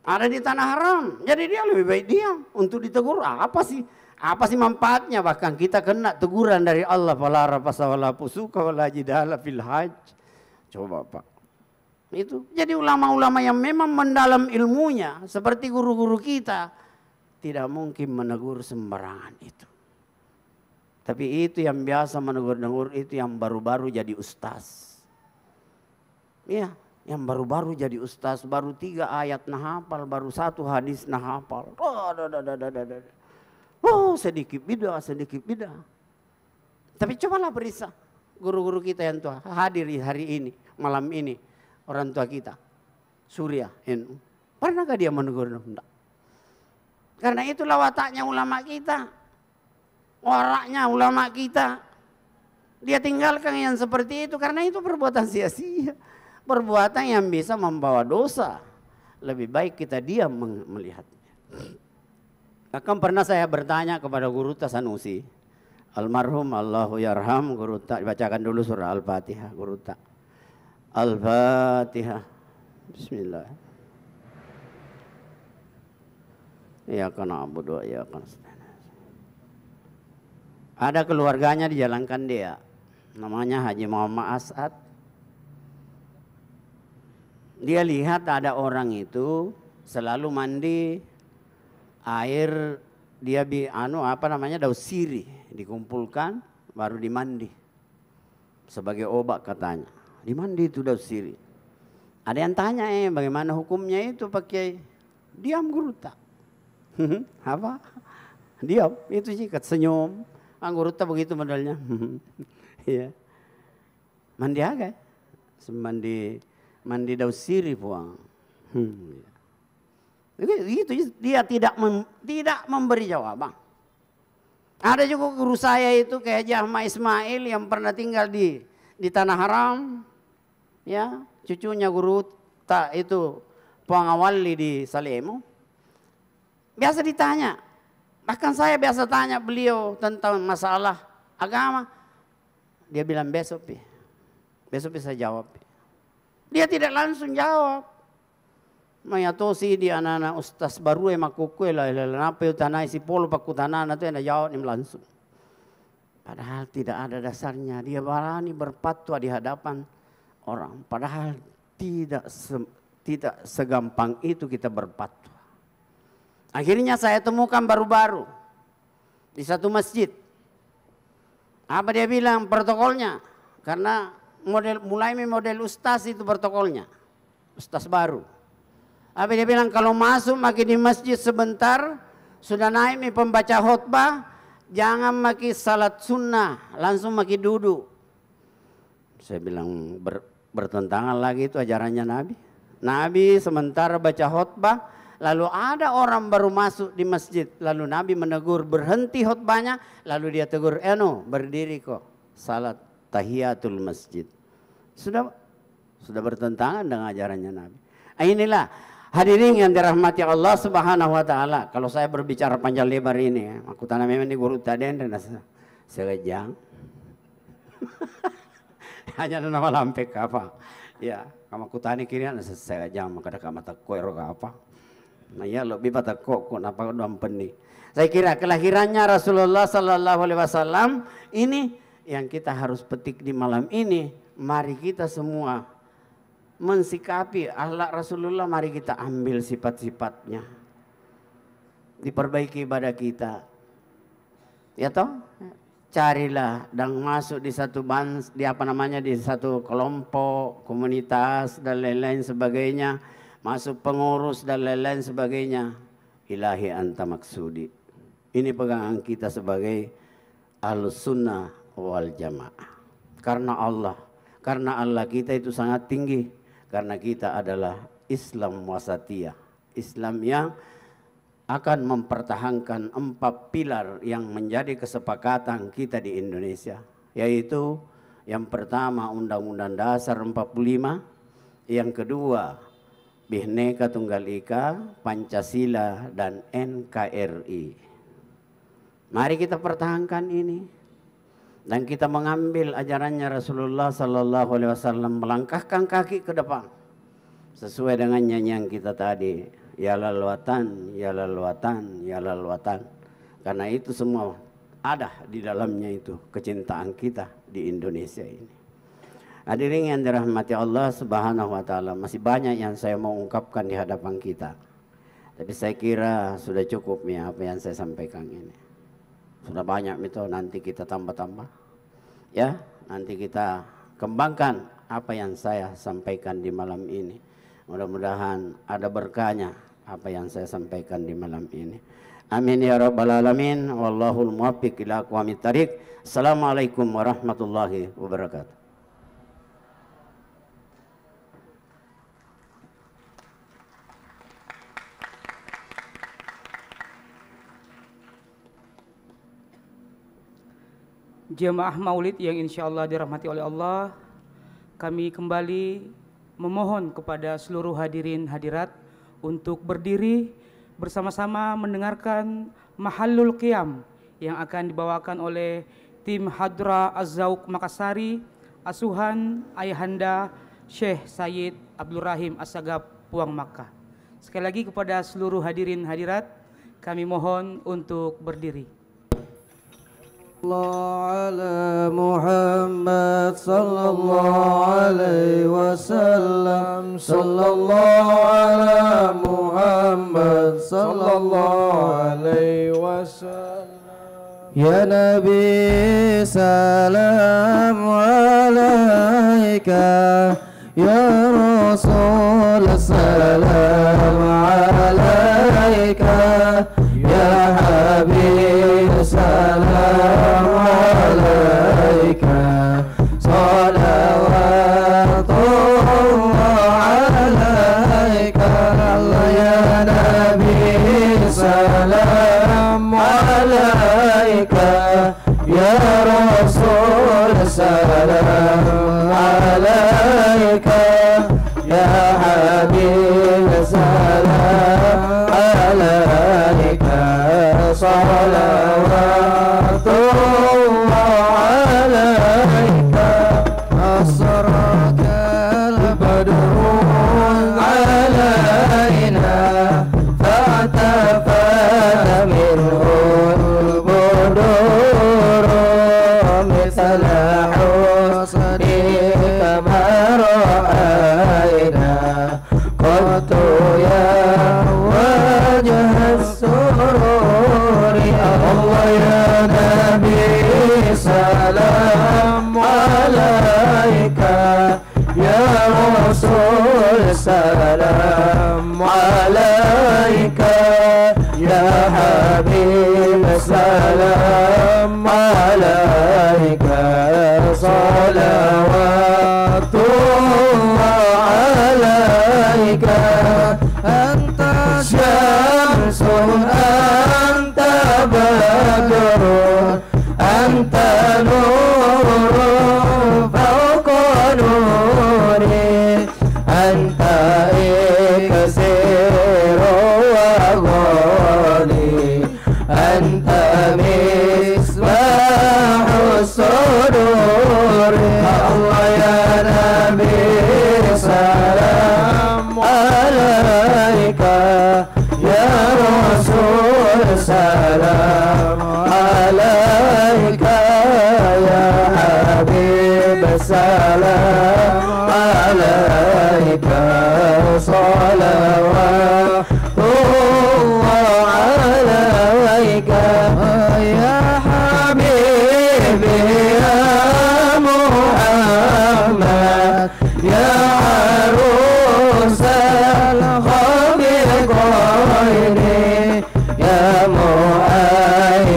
E: Ada di tanah haram. Jadi dia lebih baik diam. Untuk ditegur apa sih? Apa sih manfaatnya? Bahkan kita kena teguran dari Allah. Fala rafasa wala fusuka wala jidala fil hajj. Coba Pak. Itu. Jadi ulama-ulama yang memang mendalam ilmunya, seperti guru-guru kita, tidak mungkin menegur sembarangan itu. Tapi itu yang biasa menegur-negur itu yang baru-baru jadi ustaz. Iya, yang baru-baru jadi ustaz, baru 3 ayat nah hafal, baru 1 hadis nah hafal. Oh, sedikit beda. Tapi cobalah periksa guru-guru kita yang tua hadir hari ini, malam ini. Orang tua kita, Surya, NU. Pernahkah dia menegur? Tidak. Karena itulah wataknya ulama kita. Waraknya ulama kita. Dia tinggalkan yang seperti itu karena itu perbuatan sia-sia. Perbuatan yang bisa membawa dosa. Lebih baik kita diam melihatnya. Bahkan pernah saya bertanya kepada Guru Sanusi. Almarhum Allahu yarham, Guru bacakan dulu surah Al-Fatihah, Guru Al-Fatihah. Bismillah. Iyyaka na'budu wa iyyaka nasta'in. Ada keluarganya dijalankan dia. Namanya Haji Muhammad As'ad. Dia lihat ada orang itu selalu mandi air dia daun sirih dikumpulkan baru dimandi. Sebagai obat katanya. Dimandi itu daun sirih. Ada yang tanya bagaimana hukumnya itu pakai diam Guru tak? Apa? Diam itu sih senyum. Guru tak begitu modelnya. Iya. Mandi agak. Mandi daun sirih puang. Itu dia tidak memberi jawaban. Ada juga guru saya itu kayak Haji Ahmad Ismail yang pernah tinggal di tanah haram. Ya, cucunya Guru tak itu pengawali di Salemo. Biasa ditanya, bahkan saya biasa tanya beliau tentang masalah agama. Dia bilang besok bisa jawab. Dia tidak langsung jawab. Mayatosi di anak-anak ustaz baru makukue lah apa tanah isi polo paku tanah itu yang jawab nih langsung. Padahal tidak ada dasarnya. Dia berani berfatwa di hadapan orang. Padahal tidak segampang itu kita berfatwa. Akhirnya saya temukan baru-baru di satu masjid. Apa dia bilang protokolnya? Karena mulai model ustaz itu protokolnya. Ustaz baru. Apa dia bilang kalau masuk makin di masjid sebentar sudah naik pembaca khutbah, jangan makin salat sunnah, langsung makin duduk. Saya bilang bertentangan lagi itu ajarannya Nabi. Nabi sementara baca khutbah, lalu ada orang baru masuk di masjid, lalu Nabi menegur berhenti khutbahnya, lalu dia tegur, berdiri kok, salat tahiyatul masjid. Sudah bertentangan dengan ajarannya Nabi. Inilah hadirin yang dirahmati Allah Subhanahu wa taala. Kalau saya berbicara panjang lebar ini, aku tanam memang di Guru Taden dan segejang. Hanya nama lampe apa? Ya, kamu kutani kiri ana segejang maka ada mata koero apa? Nah ya lebih pada kok napa dompeni. Saya kira kelahirannya Rasulullah sallallahu alaihi wasallam ini yang kita harus petik di malam ini. Mari kita semua mensikapi akhlak Rasulullah, mari kita ambil sifat-sifatnya, diperbaiki ibadah kita, ya toh, carilah dan masuk di satu di satu kelompok, komunitas dan lain-lain sebagainya, masuk pengurus dan lain-lain sebagainya. Ilahi anta maksudi. Ini pegangan kita sebagai ahlus sunnah wal jamaah. Karena Allah kita itu sangat tinggi. Karena kita adalah Islam wasatiyah. Islam yang akan mempertahankan 4 pilar yang menjadi kesepakatan kita di Indonesia. Yaitu Yang pertama Undang-Undang Dasar 45, yang kedua Bhinneka Tunggal Ika, Pancasila dan NKRI. Mari kita pertahankan ini dan kita mengambil ajarannya Rasulullah sallallahu alaihi wasallam, melangkahkan kaki ke depan sesuai dengan nyanyian kita tadi, ya lal watan, ya lal watan, ya lal watan. Karena itu semua ada di dalamnya itu kecintaan kita di Indonesia ini. Hadirin yang dirahmati Allah Subhanahu wa taala, masih banyak yang saya mau ungkapkan di hadapan kita. Tapi saya kira sudah cukup ya apa yang saya sampaikan ini. Sudah banyak itu, nanti kita tambah-tambah. Ya, nanti kita kembangkan apa yang saya sampaikan di malam ini. Mudah-mudahan ada berkahnya apa yang saya sampaikan di malam ini. Amin ya rabbal alamin. Wallahul muwaffiq ila aqwamit thariq. Assalamualaikum warahmatullahi wabarakatuh.
B: Jemaah Maulid yang insya Allah dirahmati oleh Allah, kami kembali memohon kepada seluruh hadirin hadirat untuk berdiri bersama-sama mendengarkan Mahallul Qiyam yang akan dibawakan oleh tim Hadra Az-Zauq Makassari, asuhan Ayahanda Syekh Sayyid Abdul Rahim As-Sagaf Puang Makkah. Sekali lagi kepada seluruh hadirin hadirat, kami mohon untuk berdiri.
F: على محمد صلى الله عليه وسلم صلى الله على محمد صلى الله عليه وسلم يا نبي سلام عليك يا رسول سلام عليك يا حبيب سلام عليك صلوات الله عليك يا نبي سلام عليك يا رسول سلام عليك يا حبيب سلام عليك صلوات الله عليك أسرك البدر علينا فاعتفت منه البدور مثل حسنك ما رأينا قلت يا وجه السرور الله يا نبي سلام عليك يا رسول سلام عليك يا حبيب سلام عليك صلوات الله عليك أنت شمس أنت بدر أنت نور فوق نوري أنت إكسير وغالي أنت مصباح الصدور الله يا نبي سلام عليك يا رسول سلام عليك يا حبيب سلام عليك صلوات الله عليك يا حبيبي يا محمد يا عروس الخلقين يا مؤيد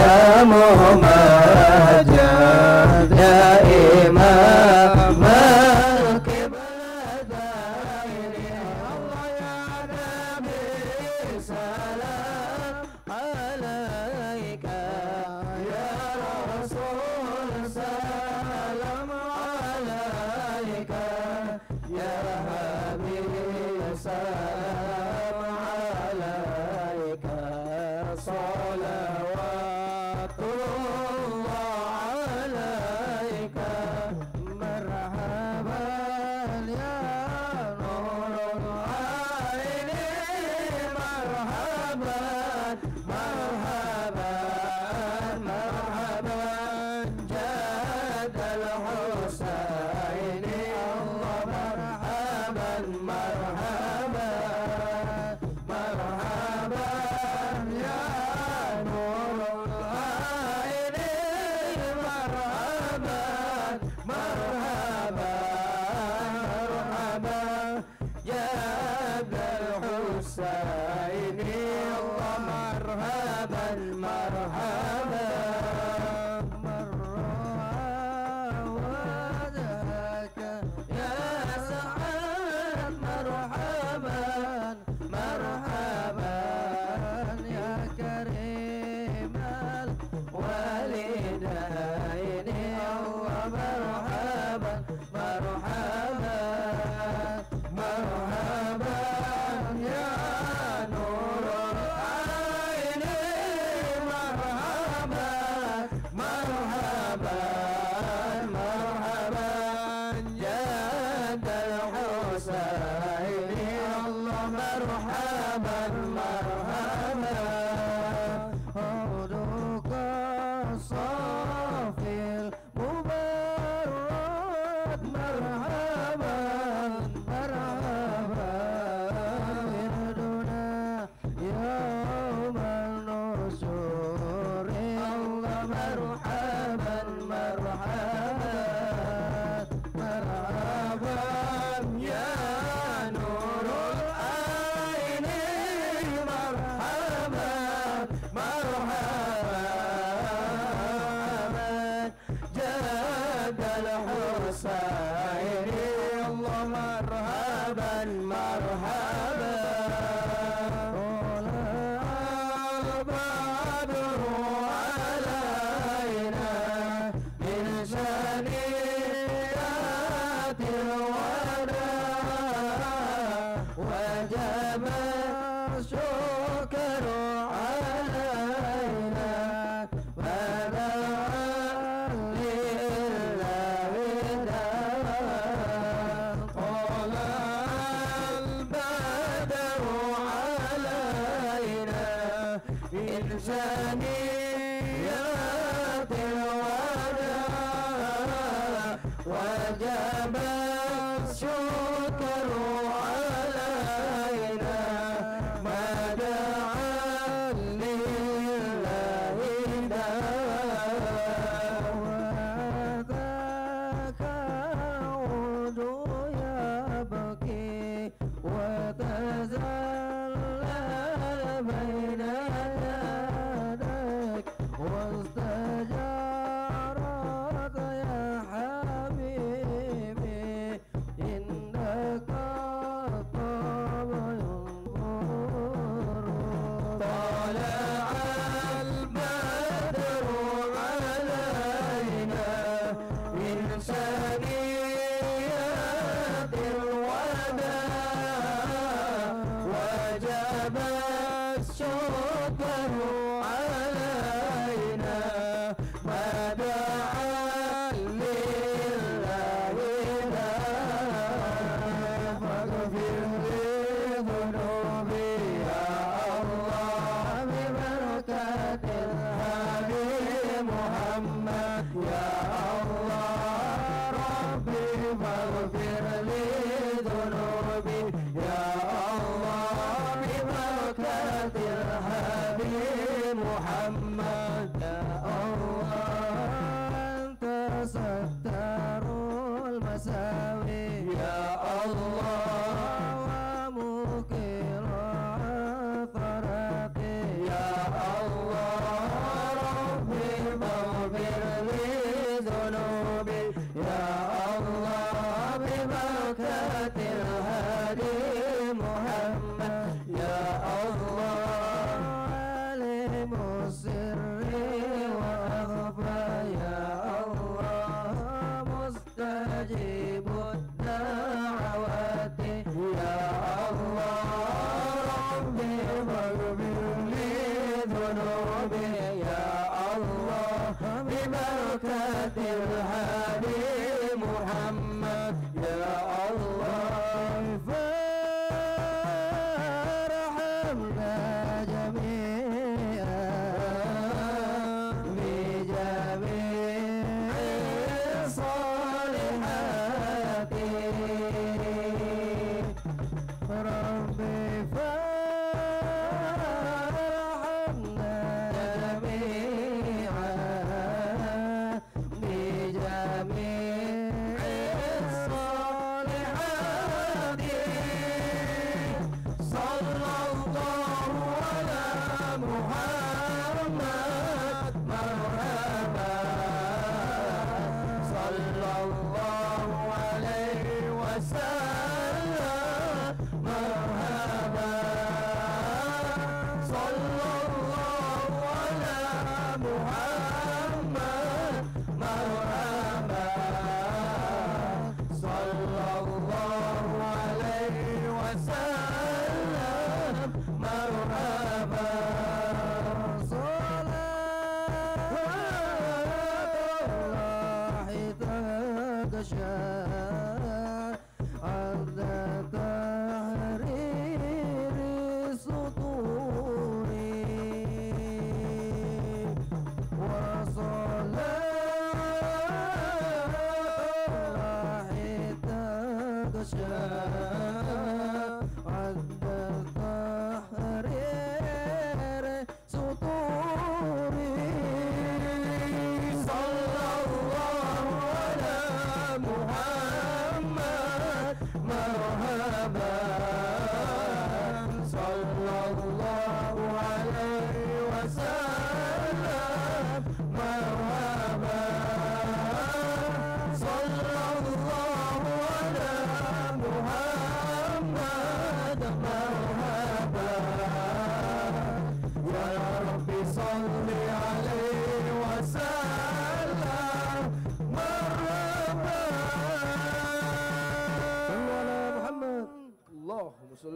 F: يا ممجد يا إمام الكبلتين مرحبا مرحبا عودك الصافي المبرد مرحبا مرحبا وردنا يوم النشور الله مرحبا مرحبا مرحبا يا نور العين مرحبا مرحبا جد الحسين الله مرحبا مرحبا طلع البدر علينا من ثنيات الوداع وجب الشكر علينا ودعا لله طلع البدر علينا من ثنيات الوداع وجب الشكر علينا ما دعا لله وذاك عود يبكي وتزلل بين يديك واستجارك يا حبيبي إنك الطاب ينظر طلع البدر علينا من ثنيات الوداع وجب الشكر علينا ما دعا لله فاغفر لي ذنوبي يا الله ببركة الهادي محمد يا الله ربي فاغفر لي ذنوبي يا الله ببركة الهادي محمد يا الله أنت ستار المساوي يا الله وموكل الفرق يا الله ربي فاغفر لي ذنوبي يا الله ببركة الهادي محمد يا الله عالم السر وأخفى يا الله مستجيب الدعوات يا الله ربي فاغفر لي ذنوبي يا الله ببركة الهادي محمد يا الله فارحمنا جميعا بجميع الصالحات ربي فارحمنا جميعا بجميع الصالحات صلى الله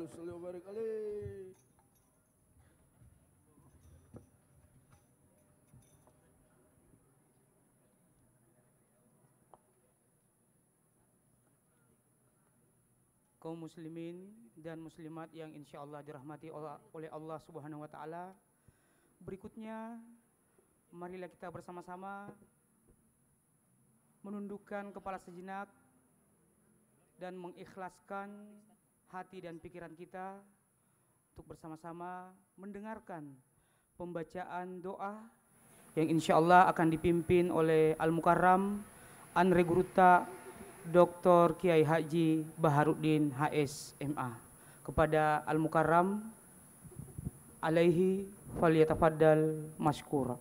G: salli wa barik alaihi.
B: Kaum muslimin dan muslimat yang insya Allah dirahmati oleh Allah Subhanahu wa Ta'ala. Berikutnya, marilah kita bersama-sama menundukkan kepala sejenak dan mengikhlaskan hati dan pikiran kita untuk bersama-sama mendengarkan pembacaan doa yang insya Allah akan dipimpin oleh Al-Mukarram Anre Guruta Dr. Kiai Haji Baharuddin HS MA. Kepada Al-Mukarram alaihi falyatafaddal masykura.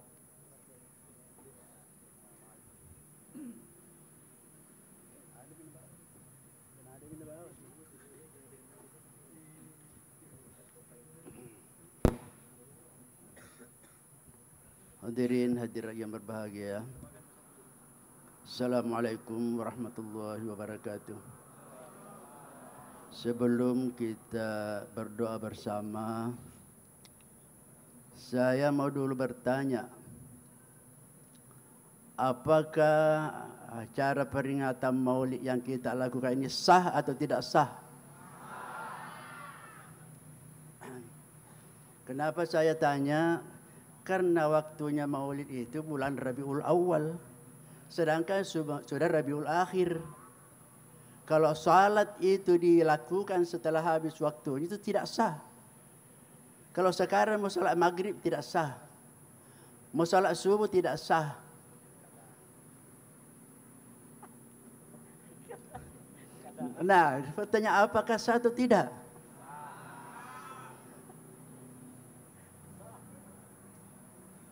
E: Hadirin hadirat yang berbahagia, Assalamualaikum warahmatullahi wabarakatuh. Sebelum kita berdoa bersama, saya mau dulu bertanya, apakah acara peringatan Maulid yang kita lakukan ini sah atau tidak sah? Kenapa saya tanya? Karena waktunya Maulid itu bulan Rabiul Awal, sedangkan sudah Rabiul Akhir. Kalau salat itu dilakukan setelah habis waktunya itu tidak sah. Kalau sekarang mau salat maghrib tidak sah, mau salat subuh tidak sah. Nah, pertanyaan apakah sah atau tidak?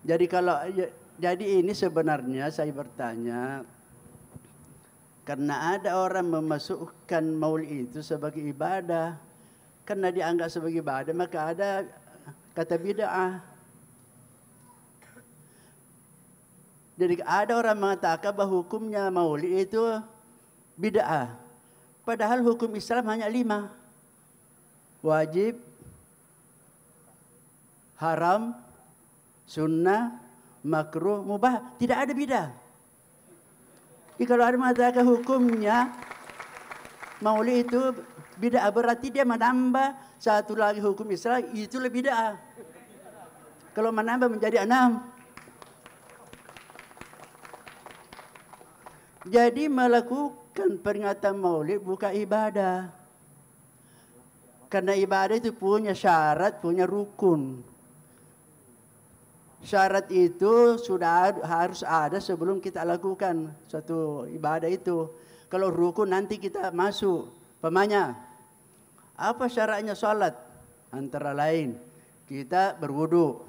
E: Jadi ini sebenarnya saya bertanya karena ada orang memasukkan Maulid itu sebagai ibadah. Karena dianggap sebagai ibadah maka ada kata bid'ah. Jadi ada orang mengatakan bahwa hukumnya Maulid itu bid'ah. Padahal hukum Islam hanya 5. Wajib, haram, sunnah, makruh, mubah, tidak ada bid'ah. Jadi kalau ada mengatakan hukumnya Maulid itu bid'ah, berarti dia menambah satu lagi hukum Islam, itu lebih bid'ah. Kalau menambah menjadi 6. Jadi melakukan peringatan Maulid bukan ibadah. Karena ibadah itu punya syarat, punya rukun. Syarat itu sudah harus ada sebelum kita lakukan suatu ibadah itu. Kalau rukun nanti kita masuk. Pemanya, apa syaratnya salat? Antara lain, kita berwudu,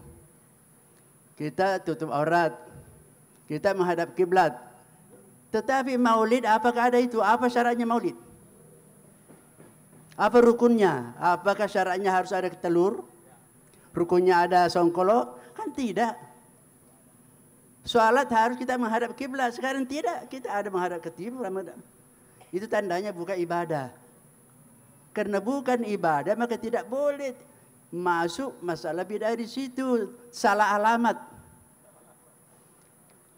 E: kita tutup aurat, kita menghadap kiblat. Tetapi Maulid apakah ada itu? Apa syaratnya Maulid? Apa rukunnya? Apakah syaratnya harus ada telur? Rukunnya ada songkolo? Kan tidak. Salat harus kita menghadap kiblat. Sekarang tidak, kita ada menghadap ke timur. Itu tandanya bukan ibadah. Karena bukan ibadah maka tidak boleh masuk masalah bid'ah di situ. Salah alamat.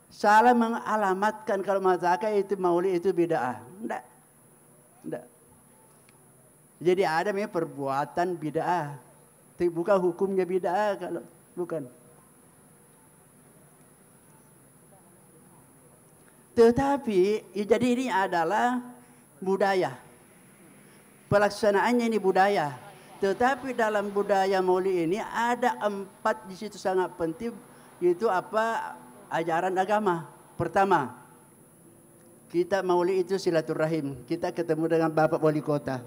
E: Salah mengalamatkan kalau mengatakan itu Maulid itu bid'ah. Tidak. Jadi ada memang perbuatan bid'ah. Tapi bukan hukumnya bid'ah kalau bukan. Tetapi jadi ini adalah budaya. Pelaksanaannya ini budaya. Tetapi dalam budaya Maulid ini ada 4 di situ sangat penting, yaitu apa? Ajaran agama. Pertama, kita Maulid itu silaturahim. Kita ketemu dengan Bapak Wali Kota,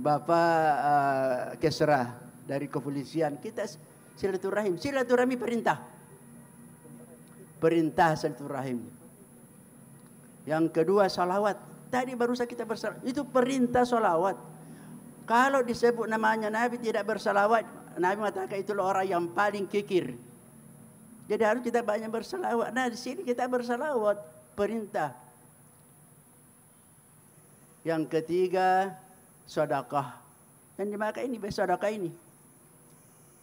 E: Bapak Kesra dari kepolisian. Kita silaturahim. Silaturahmi perintah. Perintah silaturahim. Yang kedua salawat. Tadi barusan kita bersalawat. Itu perintah salawat. Kalau disebut namanya Nabi tidak bersalawat, Nabi mengatakan itulah orang yang paling kikir. Jadi harus kita banyak bersalawat. Nah di sini kita bersalawat. Perintah. Yang ketiga sedekah. yang dimakan ini sedekah ini.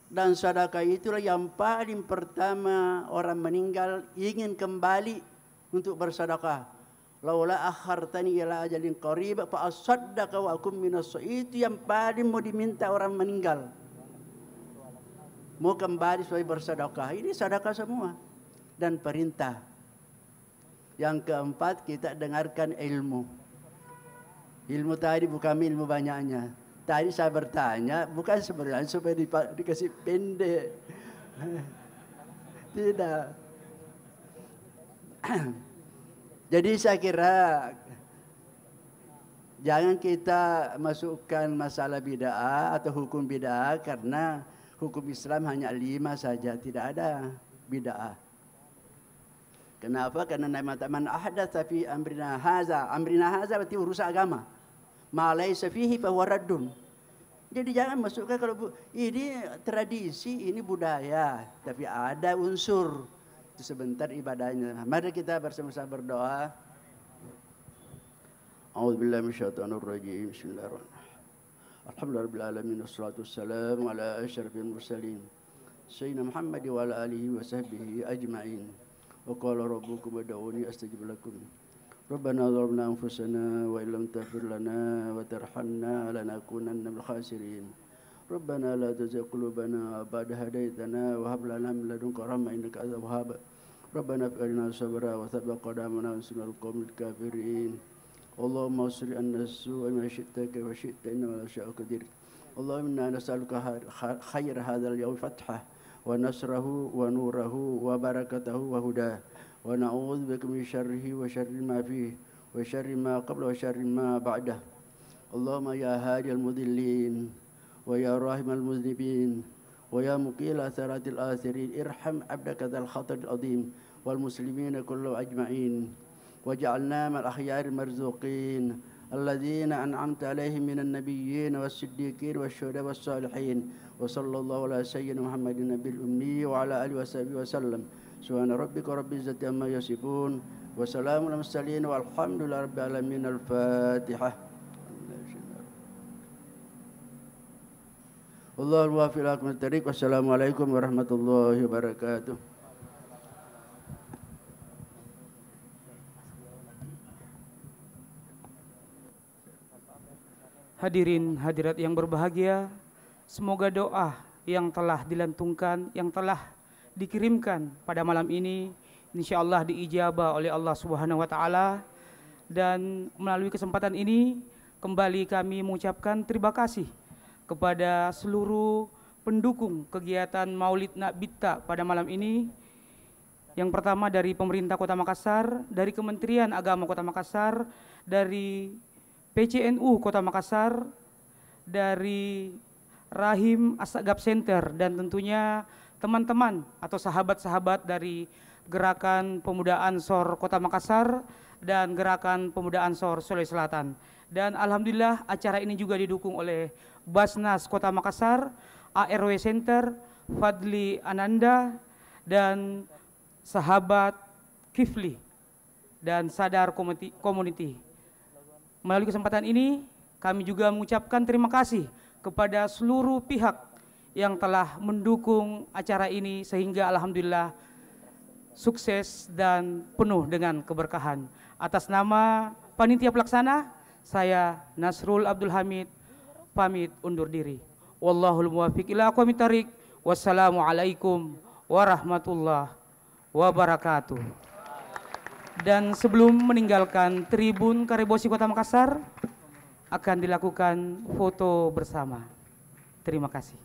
E: Dan sedekah itulah yang paling pertama orang meninggal ingin kembali untuk bersedekah. Laula akhartani ila ajalin qarib fa asaddaqa wa akum minas, itu yang paling mau diminta orang meninggal. Mau kembali supaya bersedekah. Ini sedekah semua. Dan perintah. Yang keempat, kita dengarkan ilmu. Ilmu tadi bukan ilmu banyaknya. Tadi saya bertanya, bukan sebenarnya supaya dikasih pendek. Tidak. Jadi saya kira jangan kita masukkan masalah bid'ah atau hukum bid'ah, karena hukum Islam hanya 5 saja, tidak ada bid'ah. Kenapa? Karena Nabi mengatakan man ahdatsa fi amrina haza. Amrina haza berarti urusan agama. Ma laisa fihi fa huwa raddun. Jadi jangan masukkan kalau ini tradisi, ini budaya, tapi ada unsur itu sebentar ibadahnya. Mari kita bersama-sama berdoa. A'udzubillahi minasyaitonir rajim. Bismillahirrahmanirrahim. Alhamdulillahirabbil alamin wassalatu wassalamu ala asyrafil mursalin sayyidina Muhammad wa ala alihi wa sahbihi ajma'in. Wa qala rabbukum ud'uni astajib lakum. Rabbana zalamna anfusana wa illam taghfir lana wa tarhamna lanakunanna minal khasirin. Rabbana la tuzigh qulubana ba'da hadaytana wa hab lana min ladunka rahmah innaka antal wahhab. Rabbana fa'alna sabra wa thabbit qadamana wa ansurna al-qawmil kafirin. Allahumma usri anna su'a ma syi'ta wa syi'ta inna ma sya'u qadir. Allahumma inna nas'aluka khair hadzal yawm fathah wa nasrahu wa nurahu wa barakatahu wa hudah. Wa na'udzubika min syarrihi wa syarri ma fihi wa syarri ma qabla wa syarri ma ba'dah. Allahumma ya hadiyal mudillin wa ya rahimal muznibin wa ya muqila atharatil athirin irham abdaka dzal khataril azim wal muslimina kullu ajma'in waj'alna mal akhyaril marzuqin alladzina an'amta alaihim minan nabiyyin was siddiqin wasyuhada was salihin wa sallallahu ala sayyidina Muhammadin nabiyil ummi wa ala alihi washabihi wasallam. Subhana rabbika rabbil izzati amma yasifun wa salamun alal mursalin walhamdulillahi rabbil alamin. Al-Fatihah. Wallahul muwaffiq ila aqwamit thariq. Wassalamualaikum warahmatullahi wabarakatuh.
B: Hadirin hadirat yang berbahagia, semoga doa yang telah dilantungkan, yang telah dikirimkan pada malam ini insyaallah diijabah oleh Allah Subhanahu wa taala. Dan melalui kesempatan ini kembali kami mengucapkan terima kasih kepada seluruh pendukung kegiatan Maulid Nabitta pada malam ini. Yang pertama dari pemerintah Kota Makassar, dari Kementerian Agama Kota Makassar, dari PCNU Kota Makassar, dari Rahim Asagab Center, dan tentunya teman-teman atau sahabat-sahabat dari Gerakan Pemuda Ansor Kota Makassar dan Gerakan Pemuda Ansor Sulawesi Selatan. Dan alhamdulillah acara ini juga didukung oleh Basnas Kota Makassar, ARW Center, Fadli Ananda, dan sahabat Kifli dan Sadar Community. Melalui kesempatan ini kami juga mengucapkan terima kasih kepada seluruh pihak yang telah mendukung acara ini sehingga alhamdulillah sukses dan penuh dengan keberkahan. Atas nama panitia pelaksana, saya Nasrul Abdul Hamid pamit undur diri. Wallahul muwaffiq ila aqwamit thariq. Wassalamualaikum warahmatullahi wabarakatuh. Dan sebelum meninggalkan Tribun Karebosi Kota Makassar akan dilakukan foto bersama. Terima kasih.